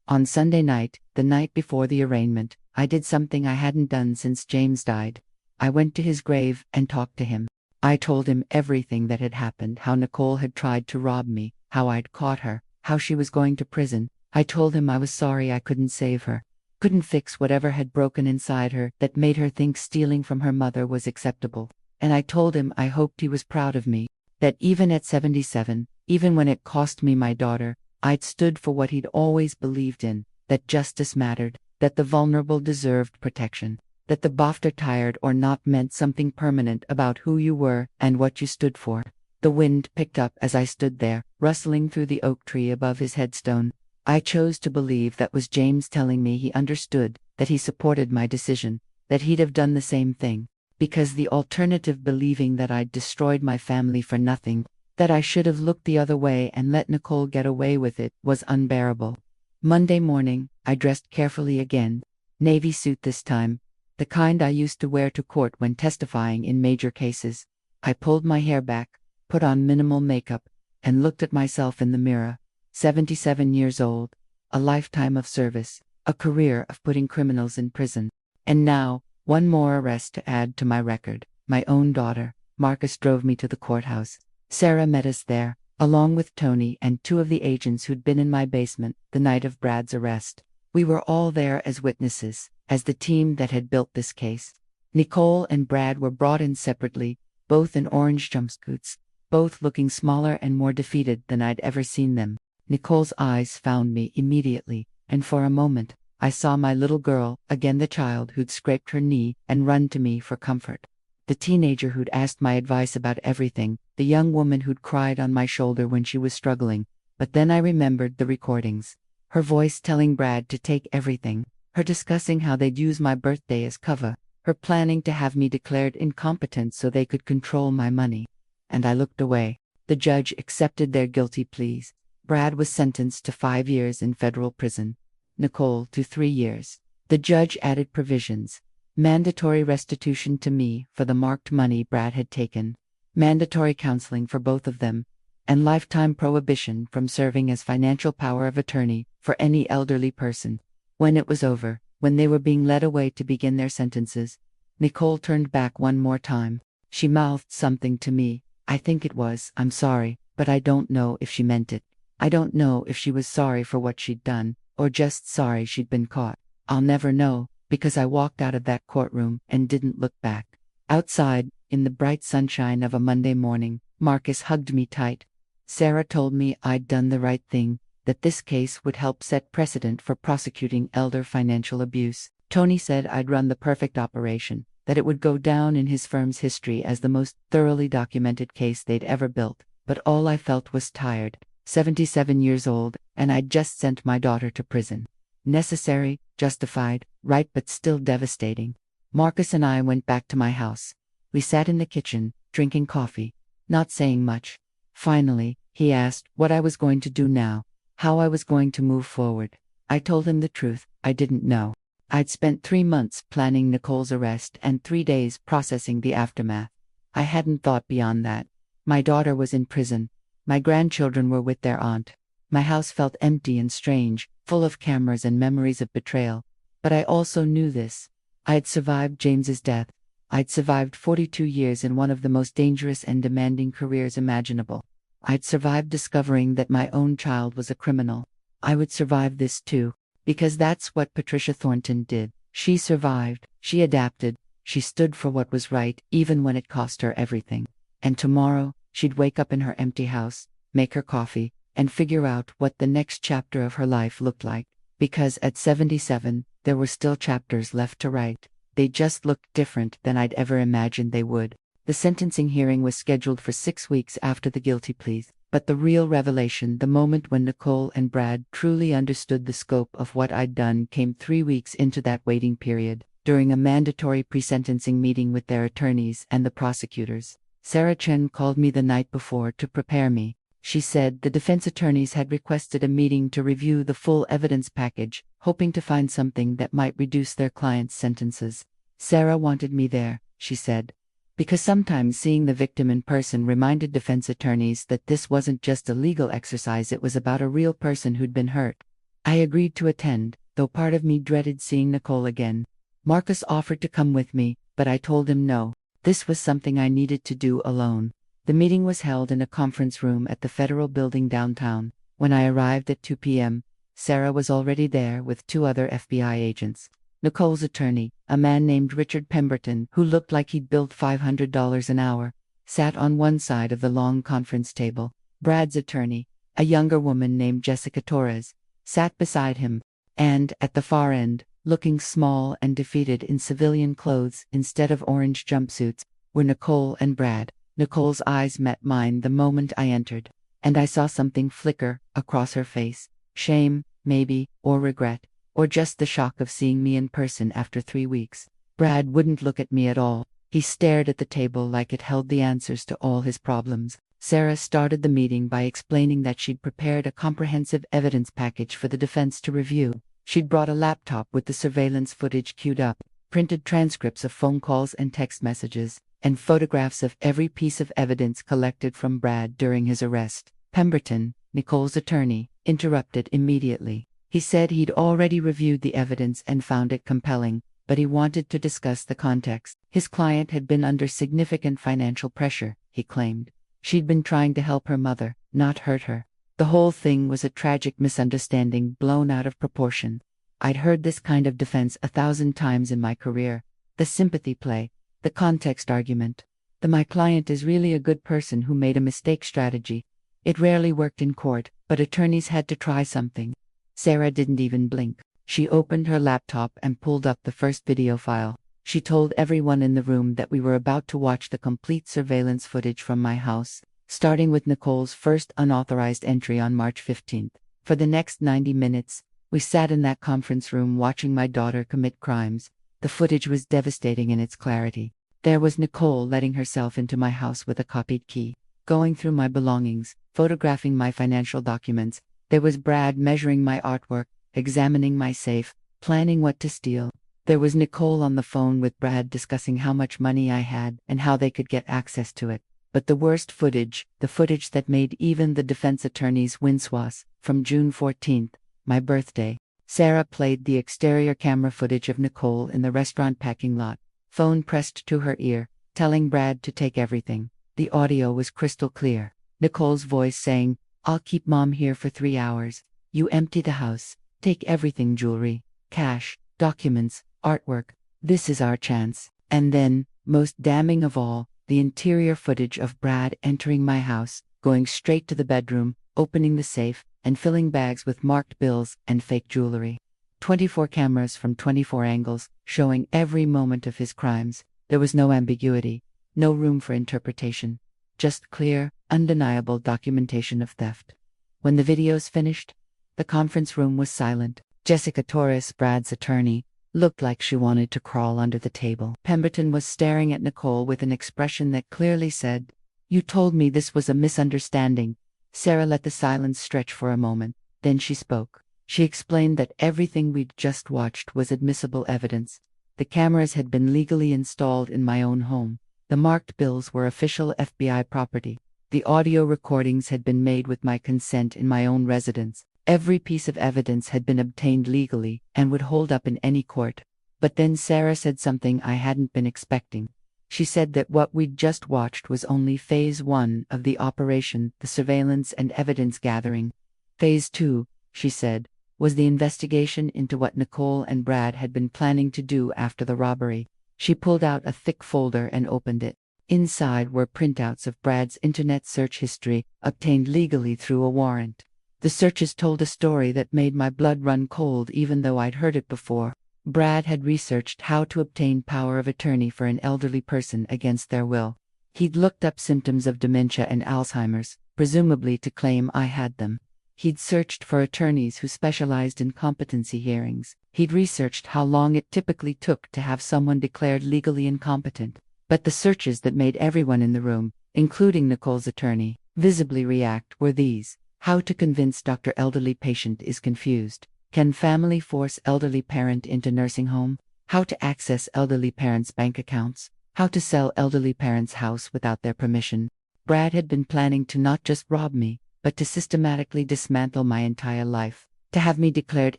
On Sunday night, the night before the arraignment, I did something I hadn't done since James died. I went to his grave and talked to him. I told him everything that had happened: how Nicole had tried to rob me, how I'd caught her, how she was going to prison. I told him I was sorry I couldn't save her, couldn't fix whatever had broken inside her that made her think stealing from her mother was acceptable. And I told him I hoped he was proud of me, that even at 77, even when it cost me my daughter, I'd stood for what he'd always believed in, that justice mattered, that the vulnerable deserved protection, that the BAFTA tired or not meant something permanent about who you were and what you stood for. The wind picked up as I stood there, rustling through the oak tree above his headstone. I chose to believe that was James telling me he understood, that he supported my decision, that he'd have done the same thing, because the alternative, believing that I'd destroyed my family for nothing, that I should have looked the other way and let Nicole get away with it, was unbearable. Monday morning, I dressed carefully again, navy suit this time, the kind I used to wear to court when testifying in major cases. I pulled my hair back, put on minimal makeup, and looked at myself in the mirror. 77 years old, a lifetime of service, a career of putting criminals in prison. And now, one more arrest to add to my record. My own daughter. Marcus drove me to the courthouse. Sarah met us there, along with Tony and 2 of the agents who'd been in my basement the night of Brad's arrest. We were all there as witnesses, as the team that had built this case. Nicole and Brad were brought in separately, both in orange jumpsuits, both looking smaller and more defeated than I'd ever seen them. Nicole's eyes found me immediately, and for a moment, I saw my little girl, again the child who'd scraped her knee and run to me for comfort. The teenager who'd asked my advice about everything, the young woman who'd cried on my shoulder when she was struggling. But then I remembered the recordings. Her voice telling Brad to take everything, her discussing how they'd use my birthday as cover, her planning to have me declared incompetent so they could control my money. And I looked away. The judge accepted their guilty pleas. Brad was sentenced to 5 years in federal prison, Nicole to 3 years. The judge added provisions: mandatory restitution to me for the marked money Brad had taken, mandatory counseling for both of them, and lifetime prohibition from serving as financial power of attorney for any elderly person. When it was over, when they were being led away to begin their sentences, Nicole turned back one more time. She mouthed something to me. I think it was, "I'm sorry," but I don't know if she meant it. I don't know if she was sorry for what she'd done, or just sorry she'd been caught. I'll never know, because I walked out of that courtroom and didn't look back. Outside, in the bright sunshine of a Monday morning, Marcus hugged me tight. Sarah told me I'd done the right thing, that this case would help set precedent for prosecuting elder financial abuse. Tony said I'd run the perfect operation, that it would go down in his firm's history as the most thoroughly documented case they'd ever built. But all I felt was tired. 77 years old, and I'd just sent my daughter to prison. Necessary, justified, right, but still devastating. Marcus and I went back to my house. We sat in the kitchen, drinking coffee, not saying much. Finally, He asked what I was going to do now, how I was going to move forward. I told him the truth, I didn't know. I'd spent 3 months planning Nicole's arrest and 3 days processing the aftermath. I hadn't thought beyond that. My daughter was in prison. My grandchildren were with their aunt. My house felt empty and strange, full of cameras and memories of betrayal. But I also knew this. I'd survived James's death. I'd survived 42 years in one of the most dangerous and demanding careers imaginable. I'd survived discovering that my own child was a criminal. I would survive this too, because that's what Patricia Thornton did. She survived, she adapted, she stood for what was right, even when it cost her everything. And tomorrow, she'd wake up in her empty house, make her coffee, and figure out what the next chapter of her life looked like. Because at 77, there were still chapters left to write. They just looked different than I'd ever imagined they would. The sentencing hearing was scheduled for 6 weeks after the guilty pleas, but the real revelation, the moment when Nicole and Brad truly understood the scope of what I'd done, came 3 weeks into that waiting period, during a mandatory pre-sentencing meeting with their attorneys and the prosecutors. Sarah Chen called me the night before to prepare me. She said the defense attorneys had requested a meeting to review the full evidence package, hoping to find something that might reduce their clients' sentences. Sarah wanted me there, she said, because sometimes seeing the victim in person reminded defense attorneys that this wasn't just a legal exercise, it was about a real person who'd been hurt. I agreed to attend, though part of me dreaded seeing Nicole again. Marcus offered to come with me, but I told him no. This was something I needed to do alone. The meeting was held in a conference room at the Federal Building downtown. When I arrived at 2 p.m., Sarah was already there with 2 other FBI agents. Nicole's attorney, a man named Richard Pemberton, who looked like he'd billed $500 an hour, sat on one side of the long conference table. Brad's attorney, a younger woman named Jessica Torres, sat beside him. And, at the far end, looking small and defeated in civilian clothes instead of orange jumpsuits, were Nicole and Brad. Nicole's eyes met mine the moment I entered, and I saw something flicker across her face. Shame, maybe, or regret, or just the shock of seeing me in person after 3 weeks. Brad wouldn't look at me at all. He stared at the table like it held the answers to all his problems. Sarah started the meeting by explaining that she'd prepared a comprehensive evidence package for the defense to review. She'd brought a laptop with the surveillance footage queued up, printed transcripts of phone calls and text messages, and photographs of every piece of evidence collected from Brad during his arrest. Pemberton, Nicole's attorney, interrupted immediately. He said he'd already reviewed the evidence and found it compelling, but he wanted to discuss the context. His client had been under significant financial pressure, he claimed. She'd been trying to help her mother, not hurt her. The whole thing was a tragic misunderstanding blown out of proportion. I'd heard this kind of defense 1,000 times in my career. The sympathy play, the context argument, the "my client is really a good person who made a mistake" strategy. It rarely worked in court, but attorneys had to try something. Sarah didn't even blink. She opened her laptop and pulled up the first video file. She told everyone in the room that we were about to watch the complete surveillance footage from my house, starting with Nicole's first unauthorized entry on March 15th. For the next 90 minutes, we sat in that conference room watching my daughter commit crimes. The footage was devastating in its clarity. There was Nicole letting herself into my house with a copied key, going through my belongings, photographing my financial documents. There was Brad measuring my artwork, examining my safe, planning what to steal. There was Nicole on the phone with Brad discussing how much money I had and how they could get access to it. But the worst footage, the footage that made even the defense attorneys wince, was from June 14th, my birthday. Sarah played the exterior camera footage of Nicole in the restaurant parking lot, phone pressed to her ear, telling Brad to take everything. The audio was crystal clear. Nicole's voice saying, "I'll keep Mom here for 3 hours. You empty the house, take everything: jewelry, cash, documents, artwork. This is our chance." And then, most damning of all, the interior footage of Brad entering my house, going straight to the bedroom, opening the safe, and filling bags with marked bills and fake jewelry. 24 cameras from 24 angles, showing every moment of his crimes. There was no ambiguity, no room for interpretation. Just clear, undeniable documentation of theft. When the videos finished, the conference room was silent. Jessica Torres, Brad's attorney, looked like she wanted to crawl under the table. Pemberton was staring at Nicole with an expression that clearly said, "You told me this was a misunderstanding." Sarah let the silence stretch for a moment, then she spoke. She explained that everything we'd just watched was admissible evidence. The cameras had been legally installed in my own home. The marked bills were official FBI property. The audio recordings had been made with my consent in my own residence. Every piece of evidence had been obtained legally and would hold up in any court. But then Sarah said something I hadn't been expecting. She said that what we'd just watched was only phase 1 of the operation, the surveillance and evidence gathering. Phase 2, she said, was the investigation into what Nicole and Brad had been planning to do after the robbery. She pulled out a thick folder and opened it. Inside were printouts of Brad's internet search history, obtained legally through a warrant. The searches told a story that made my blood run cold even though I'd heard it before. Brad had researched how to obtain power of attorney for an elderly person against their will. He'd looked up symptoms of dementia and Alzheimer's, presumably to claim I had them. He'd searched for attorneys who specialized in competency hearings. He'd researched how long it typically took to have someone declared legally incompetent. But the searches that made everyone in the room, including Nicole's attorney, visibly react were these: how to convince Dr. Elderly patient is confused. Can family force elderly parent into nursing home? How to access elderly parents' bank accounts? How to sell elderly parents' house without their permission? Brad had been planning to not just rob me, but to systematically dismantle my entire life, to have me declared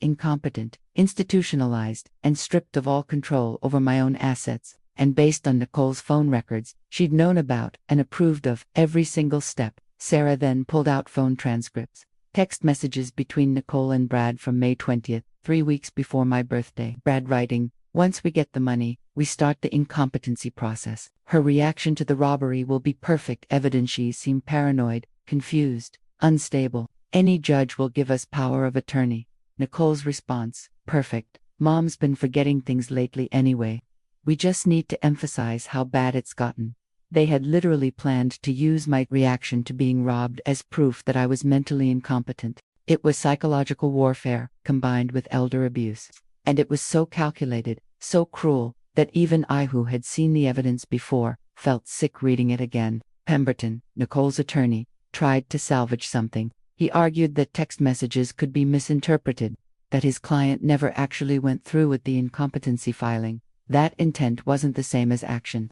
incompetent, institutionalized, and stripped of all control over my own assets. And based on Nicole's phone records, she'd known about and approved of every single step. Sarah then pulled out phone transcripts, text messages between Nicole and Brad from May 20th, 3 weeks before my birthday. Brad writing, "Once we get the money, we start the incompetency process. Her reaction to the robbery will be perfect evidence she seemed paranoid, confused, unstable. Any judge will give us power of attorney." Nicole's response, "Perfect. Mom's been forgetting things lately anyway. We just need to emphasize how bad it's gotten." They had literally planned to use my reaction to being robbed as proof that I was mentally incompetent. It was psychological warfare, combined with elder abuse. And it was so calculated, so cruel, that even I, who had seen the evidence before, felt sick reading it again. Pemberton, Nicole's attorney, tried to salvage something. He argued that text messages could be misinterpreted, that his client never actually went through with the incompetency filing. That intent wasn't the same as action.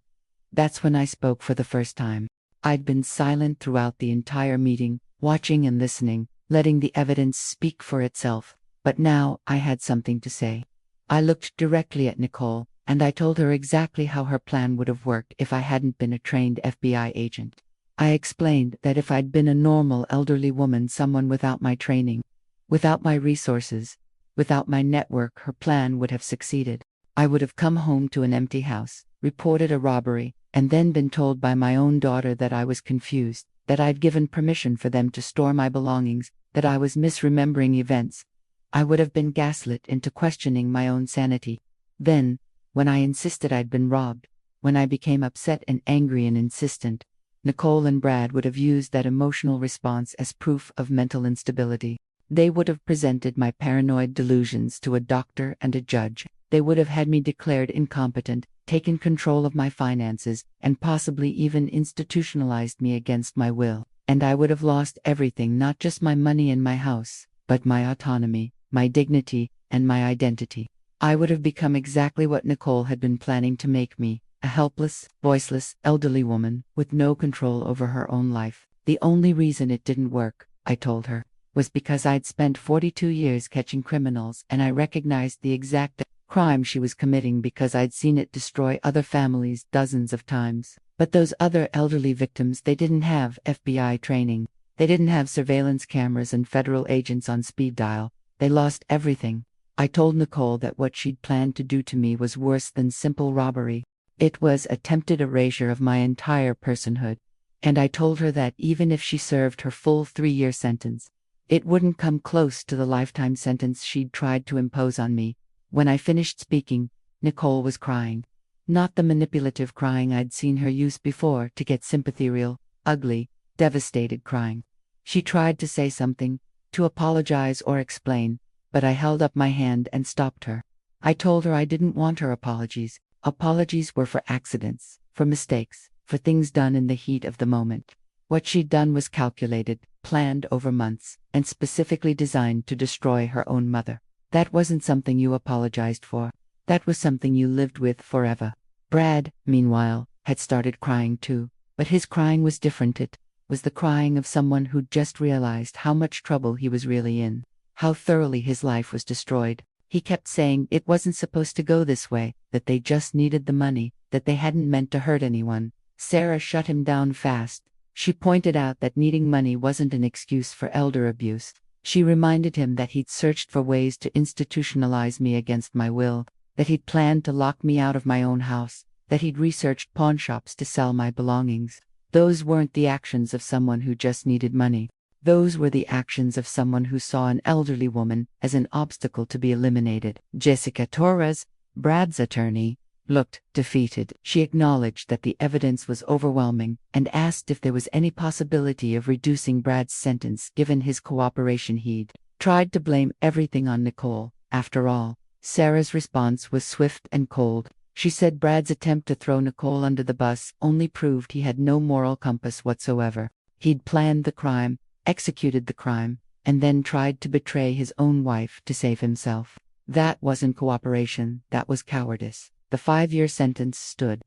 That's when I spoke for the first time. I'd been silent throughout the entire meeting, watching and listening, letting the evidence speak for itself. But now I had something to say. I looked directly at Nicole, and I told her exactly how her plan would have worked if I hadn't been a trained FBI agent. I explained that if I'd been a normal elderly woman, someone without my training, without my resources, without my network, her plan would have succeeded. I would have come home to an empty house, reported a robbery, and then been told by my own daughter that I was confused, that I'd given permission for them to store my belongings, that I was misremembering events. I would have been gaslit into questioning my own sanity. Then, when I insisted I'd been robbed, when I became upset and angry and insistent, Nicole and Brad would have used that emotional response as proof of mental instability. They would have presented my paranoid delusions to a doctor and a judge. They would have had me declared incompetent, taken control of my finances, and possibly even institutionalized me against my will. And I would have lost everything, not just my money and my house, but my autonomy, my dignity, and my identity. I would have become exactly what Nicole had been planning to make me, a helpless, voiceless, elderly woman with no control over her own life. The only reason it didn't work, I told her, was because I'd spent 42 years catching criminals, and I recognized the exact crime she was committing because I'd seen it destroy other families dozens of times. But those other elderly victims, they didn't have FBI training. They didn't have surveillance cameras and federal agents on speed dial. They lost everything. I told Nicole that what she'd planned to do to me was worse than simple robbery. It was attempted erasure of my entire personhood. And I told her that even if she served her full 3-year sentence, it wouldn't come close to the lifetime sentence she'd tried to impose on me. When I finished speaking, Nicole was crying. Not the manipulative crying I'd seen her use before to get sympathy, real, ugly, devastated crying. She tried to say something, to apologize or explain, but I held up my hand and stopped her. I told her I didn't want her apologies. Apologies were for accidents, for mistakes, for things done in the heat of the moment. What she'd done was calculated, planned over months, and specifically designed to destroy her own mother. That wasn't something you apologized for. That was something you lived with forever. Brad, meanwhile, had started crying too, but his crying was different. It was the crying of someone who'd just realized how much trouble he was really in, how thoroughly his life was destroyed. He kept saying it wasn't supposed to go this way, that they just needed the money, that they hadn't meant to hurt anyone. Sarah shut him down fast. She pointed out that needing money wasn't an excuse for elder abuse. She reminded him that he'd searched for ways to institutionalize me against my will, that he'd planned to lock me out of my own house, that he'd researched pawnshops to sell my belongings. Those weren't the actions of someone who just needed money. Those were the actions of someone who saw an elderly woman as an obstacle to be eliminated. Jessica Torres, Brad's attorney, looked defeated. She acknowledged that the evidence was overwhelming and asked if there was any possibility of reducing Brad's sentence given his cooperation. He'd tried to blame everything on Nicole. After all, Sarah's response was swift and cold. She said Brad's attempt to throw Nicole under the bus only proved he had no moral compass whatsoever. He'd planned the crime, executed the crime, and then tried to betray his own wife to save himself. That wasn't cooperation, that was cowardice. The 5-year sentence stood.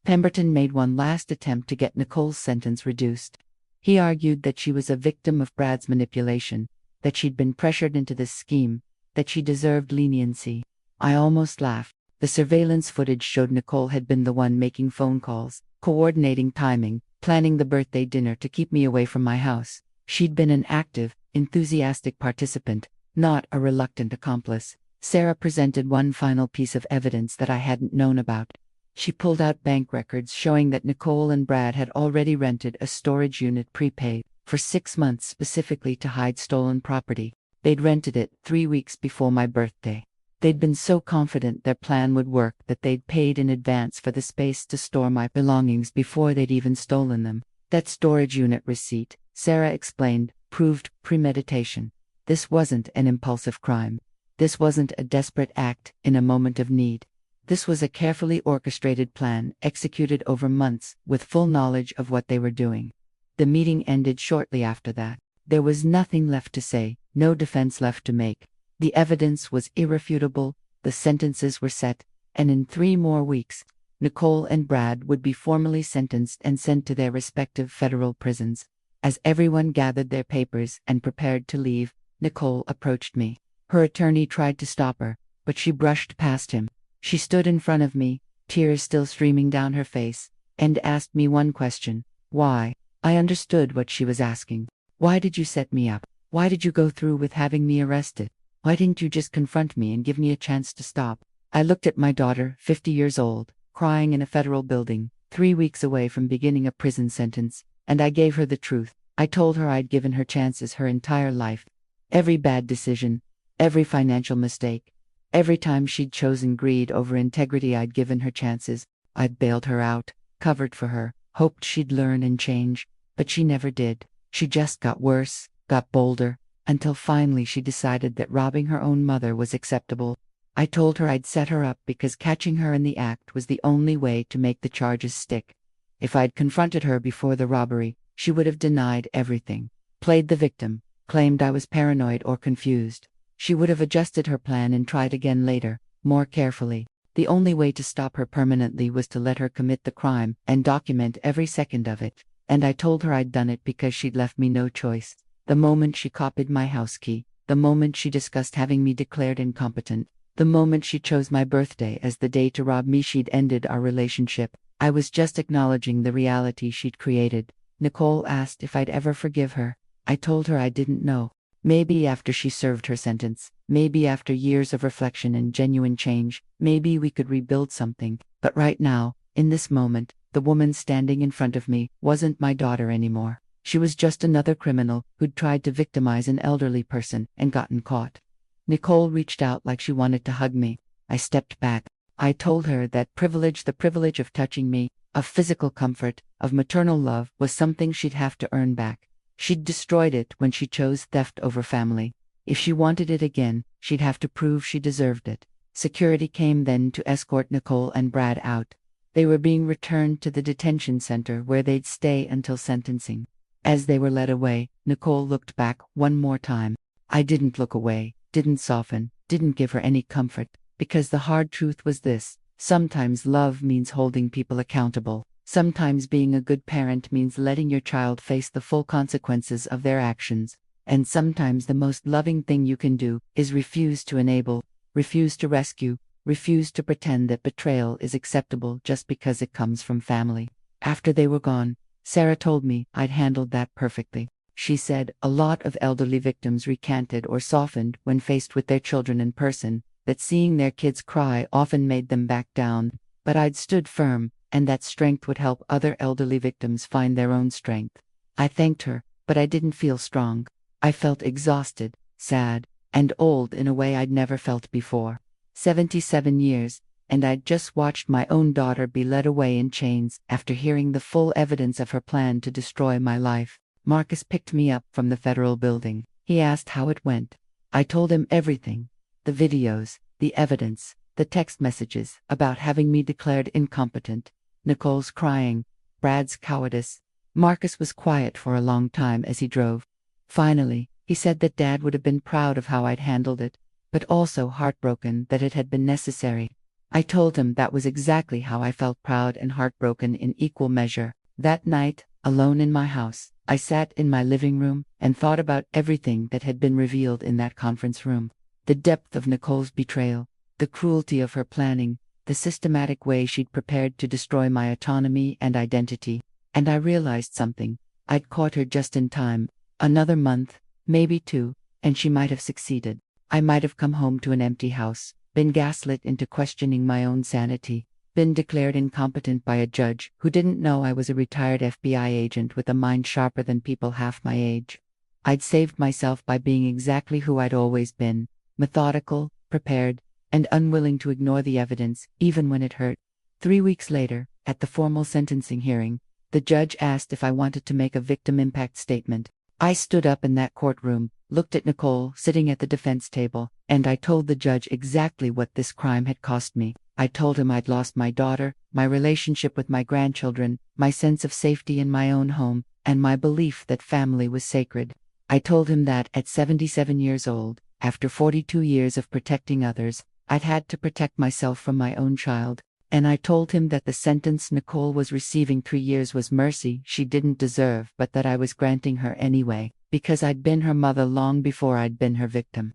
Pemberton made one last attempt to get Nicole's sentence reduced. He argued that she was a victim of Brad's manipulation, that she'd been pressured into this scheme, that she deserved leniency. I almost laughed. The surveillance footage showed Nicole had been the one making phone calls, coordinating timing, planning the birthday dinner to keep me away from my house. She'd been an active, enthusiastic participant, not a reluctant accomplice. Sarah presented one final piece of evidence that I hadn't known about. She pulled out bank records showing that Nicole and Brad had already rented a storage unit prepaid for 6 months specifically to hide stolen property. They'd rented it 3 weeks before my birthday. They'd been so confident their plan would work that they'd paid in advance for the space to store my belongings before they'd even stolen them. That storage unit receipt, Sarah explained, proved premeditation. This wasn't an impulsive crime. This wasn't a desperate act in a moment of need. This was a carefully orchestrated plan executed over months with full knowledge of what they were doing. The meeting ended shortly after that. There was nothing left to say, no defense left to make. The evidence was irrefutable, the sentences were set, and in 3 more weeks, Nicole and Brad would be formally sentenced and sent to their respective federal prisons. As everyone gathered their papers and prepared to leave, Nicole approached me. Her attorney tried to stop her, but she brushed past him. She stood in front of me, tears still streaming down her face, and asked me one question. Why? I understood what she was asking. Why did you set me up? Why did you go through with having me arrested? Why didn't you just confront me and give me a chance to stop? I looked at my daughter, 50 years old, crying in a federal building, 3 weeks away from beginning a prison sentence, and I gave her the truth. I told her I'd given her chances her entire life. Every bad decision, every financial mistake, every time she'd chosen greed over integrity, I'd given her chances. I'd bailed her out, covered for her, hoped she'd learn and change, but she never did. She just got worse, got bolder, until finally she decided that robbing her own mother was acceptable. I told her I'd set her up because catching her in the act was the only way to make the charges stick. If I'd confronted her before the robbery, she would have denied everything, played the victim, claimed I was paranoid or confused. She would have adjusted her plan and tried again later, more carefully. The only way to stop her permanently was to let her commit the crime and document every second of it. And I told her I'd done it because she'd left me no choice. The moment she copied my house key, the moment she discussed having me declared incompetent, the moment she chose my birthday as the day to rob me, she'd ended our relationship. I was just acknowledging the reality she'd created. Nicole asked if I'd ever forgive her. I told her I didn't know. Maybe after she served her sentence, maybe after years of reflection and genuine change, maybe we could rebuild something. But right now, in this moment, the woman standing in front of me wasn't my daughter anymore. She was just another criminal who'd tried to victimize an elderly person and gotten caught. Nicole reached out like she wanted to hug me. I stepped back. I told her that privilege, the privilege of touching me, of physical comfort, of maternal love, was something she'd have to earn back. She'd destroyed it when she chose theft over family. If she wanted it again, she'd have to prove she deserved it. Security came then to escort Nicole and Brad out. They were being returned to the detention center where they'd stay until sentencing. As they were led away, Nicole looked back one more time. I didn't look away, didn't soften, didn't give her any comfort, because the hard truth was this: sometimes love means holding people accountable. Sometimes being a good parent means letting your child face the full consequences of their actions. And sometimes the most loving thing you can do is refuse to enable, refuse to rescue, refuse to pretend that betrayal is acceptable just because it comes from family. After they were gone, Sarah told me I'd handled that perfectly. She said a lot of elderly victims recanted or softened when faced with their children in person, that seeing their kids cry often made them back down, but I'd stood firm, and that strength would help other elderly victims find their own strength. I thanked her, but I didn't feel strong. I felt exhausted, sad, and old in a way I'd never felt before. 77 years, and I'd just watched my own daughter be led away in chains after hearing the full evidence of her plan to destroy my life. Marcus picked me up from the federal building. He asked how it went. I told him everything: the videos, the evidence, the text messages about having me declared incompetent, Nicole's crying, Brad's cowardice. Marcus was quiet for a long time as he drove. Finally, he said that Dad would have been proud of how I'd handled it, but also heartbroken that it had been necessary. I told him that was exactly how I felt: proud and heartbroken in equal measure. That night, alone in my house, I sat in my living room and thought about everything that had been revealed in that conference room. The depth of Nicole's betrayal, the cruelty of her planning, the systematic way she'd prepared to destroy my autonomy and identity. And I realized something: I'd caught her just in time. Another month, maybe 2, and she might have succeeded. I might have come home to an empty house, been gaslit into questioning my own sanity, been declared incompetent by a judge who didn't know I was a retired FBI agent with a mind sharper than people half my age. I'd saved myself by being exactly who I'd always been: methodical, prepared, and unwilling to ignore the evidence, even when it hurt. 3 weeks later, at the formal sentencing hearing, the judge asked if I wanted to make a victim impact statement. I stood up in that courtroom, looked at Nicole sitting at the defense table, and I told the judge exactly what this crime had cost me. I told him I'd lost my daughter, my relationship with my grandchildren, my sense of safety in my own home, and my belief that family was sacred. I told him that at 77 years old, after 42 years of protecting others, I'd had to protect myself from my own child. And I told him that the sentence Nicole was receiving, 3 years, was mercy she didn't deserve, but that I was granting her anyway, because I'd been her mother long before I'd been her victim.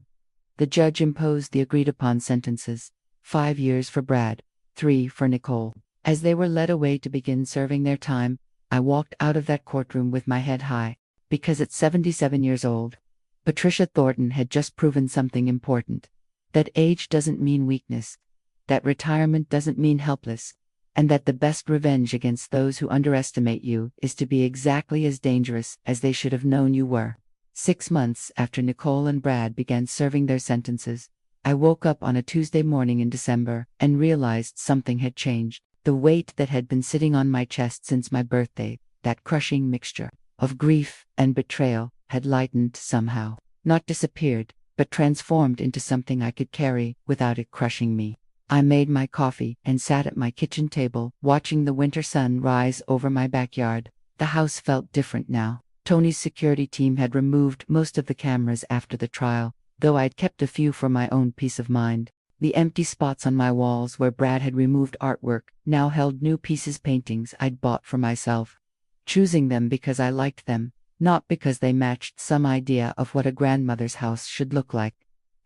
The judge imposed the agreed-upon sentences: 5 years for Brad, 3 for Nicole. As they were led away to begin serving their time, I walked out of that courtroom with my head high, because at 77 years old, Patricia Thornton had just proven something important: that age doesn't mean weakness, that retirement doesn't mean helpless, and that the best revenge against those who underestimate you is to be exactly as dangerous as they should have known you were. 6 months after Nicole and Brad began serving their sentences, I woke up on a Tuesday morning in December and realized something had changed. The weight that had been sitting on my chest since my birthday, that crushing mixture of grief and betrayal, had lightened somehow. Not disappeared, but transformed into something I could carry without it crushing me. I made my coffee and sat at my kitchen table, watching the winter sun rise over my backyard. The house felt different now. Tony's security team had removed most of the cameras after the trial, though I'd kept a few for my own peace of mind. The empty spots on my walls where Brad had removed artwork now held new pieces, paintings I'd bought for myself, choosing them because I liked them, not because they matched some idea of what a grandmother's house should look like.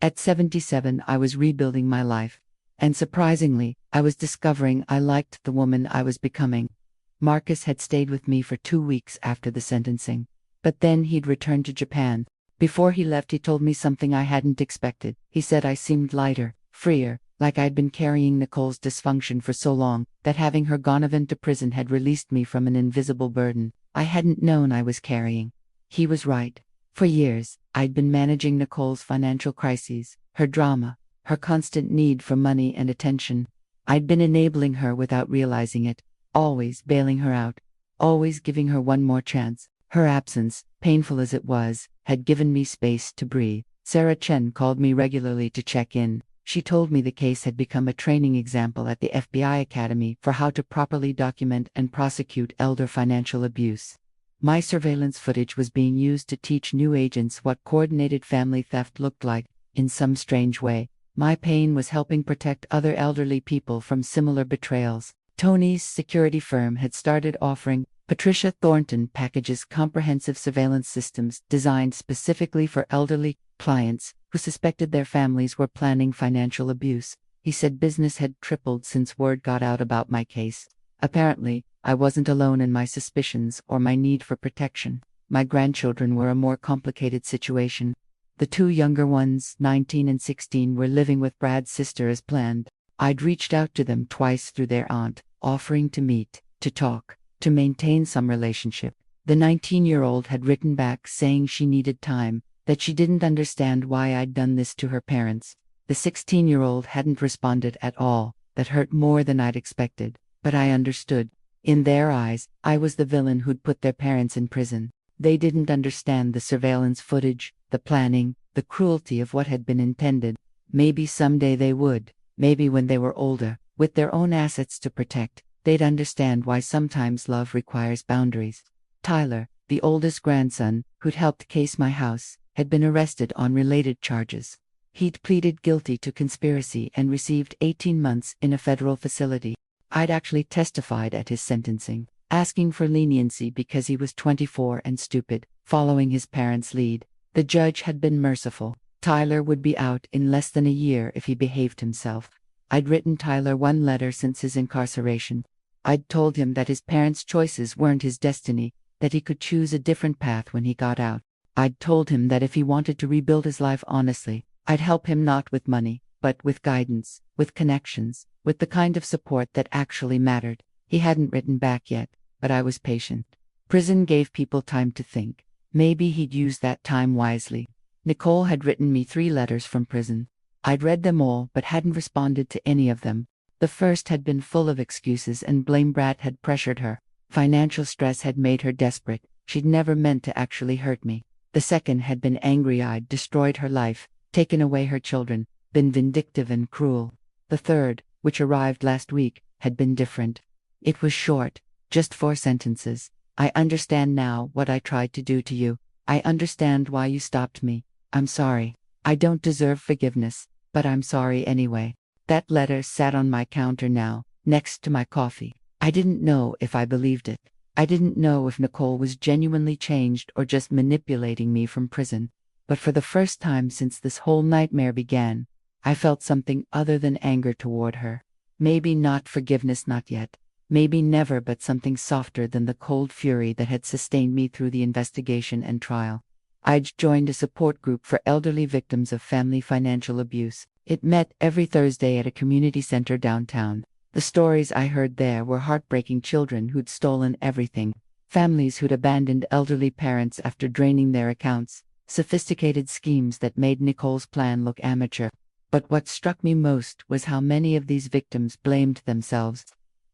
At 77, I was rebuilding my life. And surprisingly, I was discovering I liked the woman I was becoming. Marcus had stayed with me for 2 weeks after the sentencing, but then he'd returned to Japan. Before he left, he told me something I hadn't expected. He said I seemed lighter, freer, like I'd been carrying Nicole's dysfunction for so long, that having her gone to prison had released me from an invisible burden I hadn't known I was carrying. He was right. For years, I'd been managing Nicole's financial crises, her drama, her constant need for money and attention. I'd been enabling her without realizing it, always bailing her out, always giving her one more chance. Her absence, painful as it was, had given me space to breathe. Sarah Chen called me regularly to check in. She told me the case had become a training example at the FBI Academy for how to properly document and prosecute elder financial abuse. My surveillance footage was being used to teach new agents what coordinated family theft looked like. In some strange way, my pain was helping protect other elderly people from similar betrayals. Tony's security firm had started offering Patricia Thornton packages, comprehensive surveillance systems designed specifically for elderly clients who suspected their families were planning financial abuse. He said business had tripled since word got out about my case. Apparently, I wasn't alone in my suspicions or my need for protection. My grandchildren were a more complicated situation. The two younger ones, 19 and 16, were living with Brad's sister as planned. I'd reached out to them twice through their aunt, offering to meet, to talk, to maintain some relationship. The 19-year-old had written back saying she needed time, that she didn't understand why I'd done this to her parents. The 16-year-old hadn't responded at all. That hurt more than I'd expected, but I understood. In their eyes, I was the villain who'd put their parents in prison. They didn't understand the surveillance footage, the planning, the cruelty of what had been intended. Maybe someday they would. Maybe when they were older, with their own assets to protect, they'd understand why sometimes love requires boundaries. Tyler, the oldest grandson, who'd helped case my house, had been arrested on related charges. He'd pleaded guilty to conspiracy and received 18 months in a federal facility. I'd actually testified at his sentencing, asking for leniency because he was 24 and stupid, following his parents' lead. The judge had been merciful. Tyler would be out in less than a year if he behaved himself. I'd written Tyler one letter since his incarceration. I'd told him that his parents' choices weren't his destiny, that he could choose a different path when he got out. I'd told him that if he wanted to rebuild his life honestly, I'd help him, not with money, but with guidance, with connections, with the kind of support that actually mattered. He hadn't written back yet, but I was patient. Prison gave people time to think. Maybe he'd use that time wisely. Nicole had written me 3 letters from prison. I'd read them all but hadn't responded to any of them. The first had been full of excuses and blame. Brad had pressured her. Financial stress had made her desperate. She'd never meant to actually hurt me. The second had been angry I'd destroyed her life, taken away her children, been vindictive and cruel. The third, which arrived last week, had been different. It was short, just 4 sentences. I understand now what I tried to do to you. I understand why you stopped me. I'm sorry. I don't deserve forgiveness, but I'm sorry anyway. That letter sat on my counter now, next to my coffee. I didn't know if I believed it. I didn't know if Nicole was genuinely changed or just manipulating me from prison. But for the first time since this whole nightmare began, I felt something other than anger toward her. Maybe not forgiveness, not yet. Maybe never, but something softer than the cold fury that had sustained me through the investigation and trial. I'd joined a support group for elderly victims of family financial abuse. It met every Thursday at a community center downtown. The stories I heard there were heartbreaking: children who'd stolen everything, families who'd abandoned elderly parents after draining their accounts, sophisticated schemes that made Nicole's plan look amateur. But what struck me most was how many of these victims blamed themselves.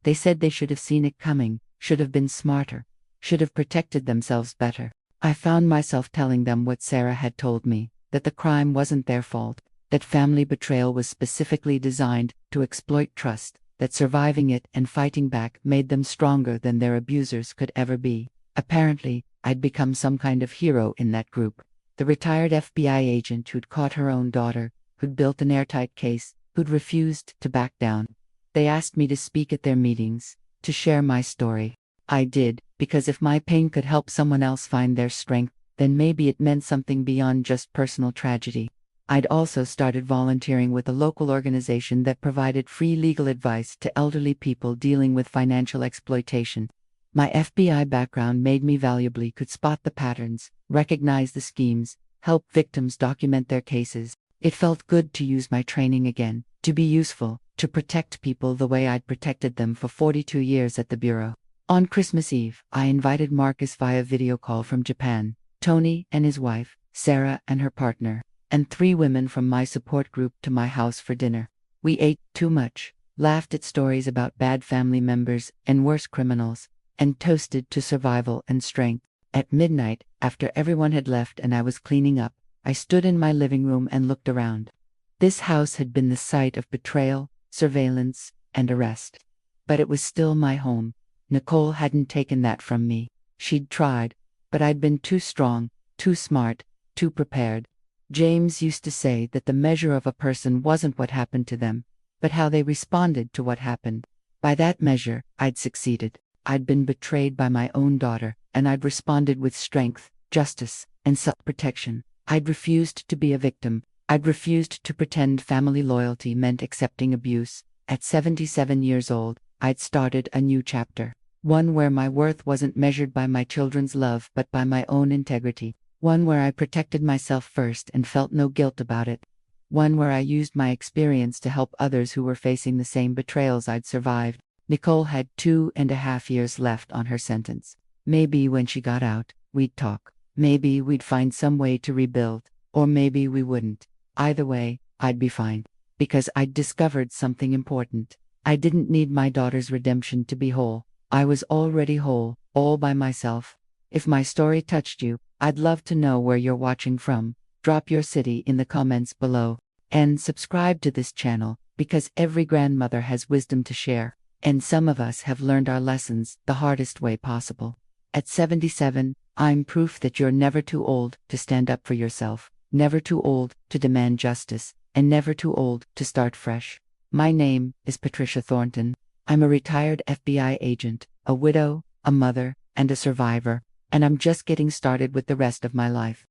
They said they should have seen it coming, should have been smarter, should have protected themselves better. I found myself telling them what Sarah had told me, that the crime wasn't their fault, that family betrayal was specifically designed to exploit trust, that surviving it and fighting back made them stronger than their abusers could ever be. Apparently, I'd become some kind of hero in that group. The retired FBI agent who'd caught her own daughter, who'd built an airtight case, who'd refused to back down. They asked me to speak at their meetings, to share my story. I did, because if my pain could help someone else find their strength, then maybe it meant something beyond just personal tragedy. I'd also started volunteering with a local organization that provided free legal advice to elderly people dealing with financial exploitation. My FBI background made me valuable, could spot the patterns, recognize the schemes, help victims document their cases. It felt good to use my training again, to be useful, to protect people the way I'd protected them for 42 years at the Bureau. On Christmas Eve, I invited Marcus via video call from Japan, Tony and his wife, Sarah and her partner, and 3 women from my support group to my house for dinner. We ate too much, laughed at stories about bad family members and worse criminals, and toasted to survival and strength. At midnight, after everyone had left and I was cleaning up, I stood in my living room and looked around. This house had been the site of betrayal, surveillance, and arrest. But it was still my home. Nicole hadn't taken that from me. She'd tried, But I'd been too strong, too smart, too prepared. James used to say that the measure of a person wasn't what happened to them, but how they responded to what happened. By that measure, I'd succeeded. I'd been betrayed by my own daughter, and I'd responded with strength, justice, and self-protection. I'd refused to be a victim. I'd refused to pretend family loyalty meant accepting abuse. At 77 years old, I'd started a new chapter. One where my worth wasn't measured by my children's love but by my own integrity. One where I protected myself first and felt no guilt about it. One where I used my experience to help others who were facing the same betrayals I'd survived. Nicole had 2.5 years left on her sentence. Maybe when she got out, we'd talk. Maybe we'd find some way to rebuild. Or maybe we wouldn't. Either way, I'd be fine. Because I'd discovered something important. I didn't need my daughter's redemption to be whole. I was already whole, all by myself. If my story touched you, I'd love to know where you're watching from. Drop your city in the comments below. And subscribe to this channel, because every grandmother has wisdom to share. And some of us have learned our lessons the hardest way possible. At 77, I'm proof that you're never too old to stand up for yourself, never too old to demand justice, and never too old to start fresh. My name is Patricia Thornton. I'm a retired FBI agent, a widow, a mother, and a survivor, and I'm just getting started with the rest of my life.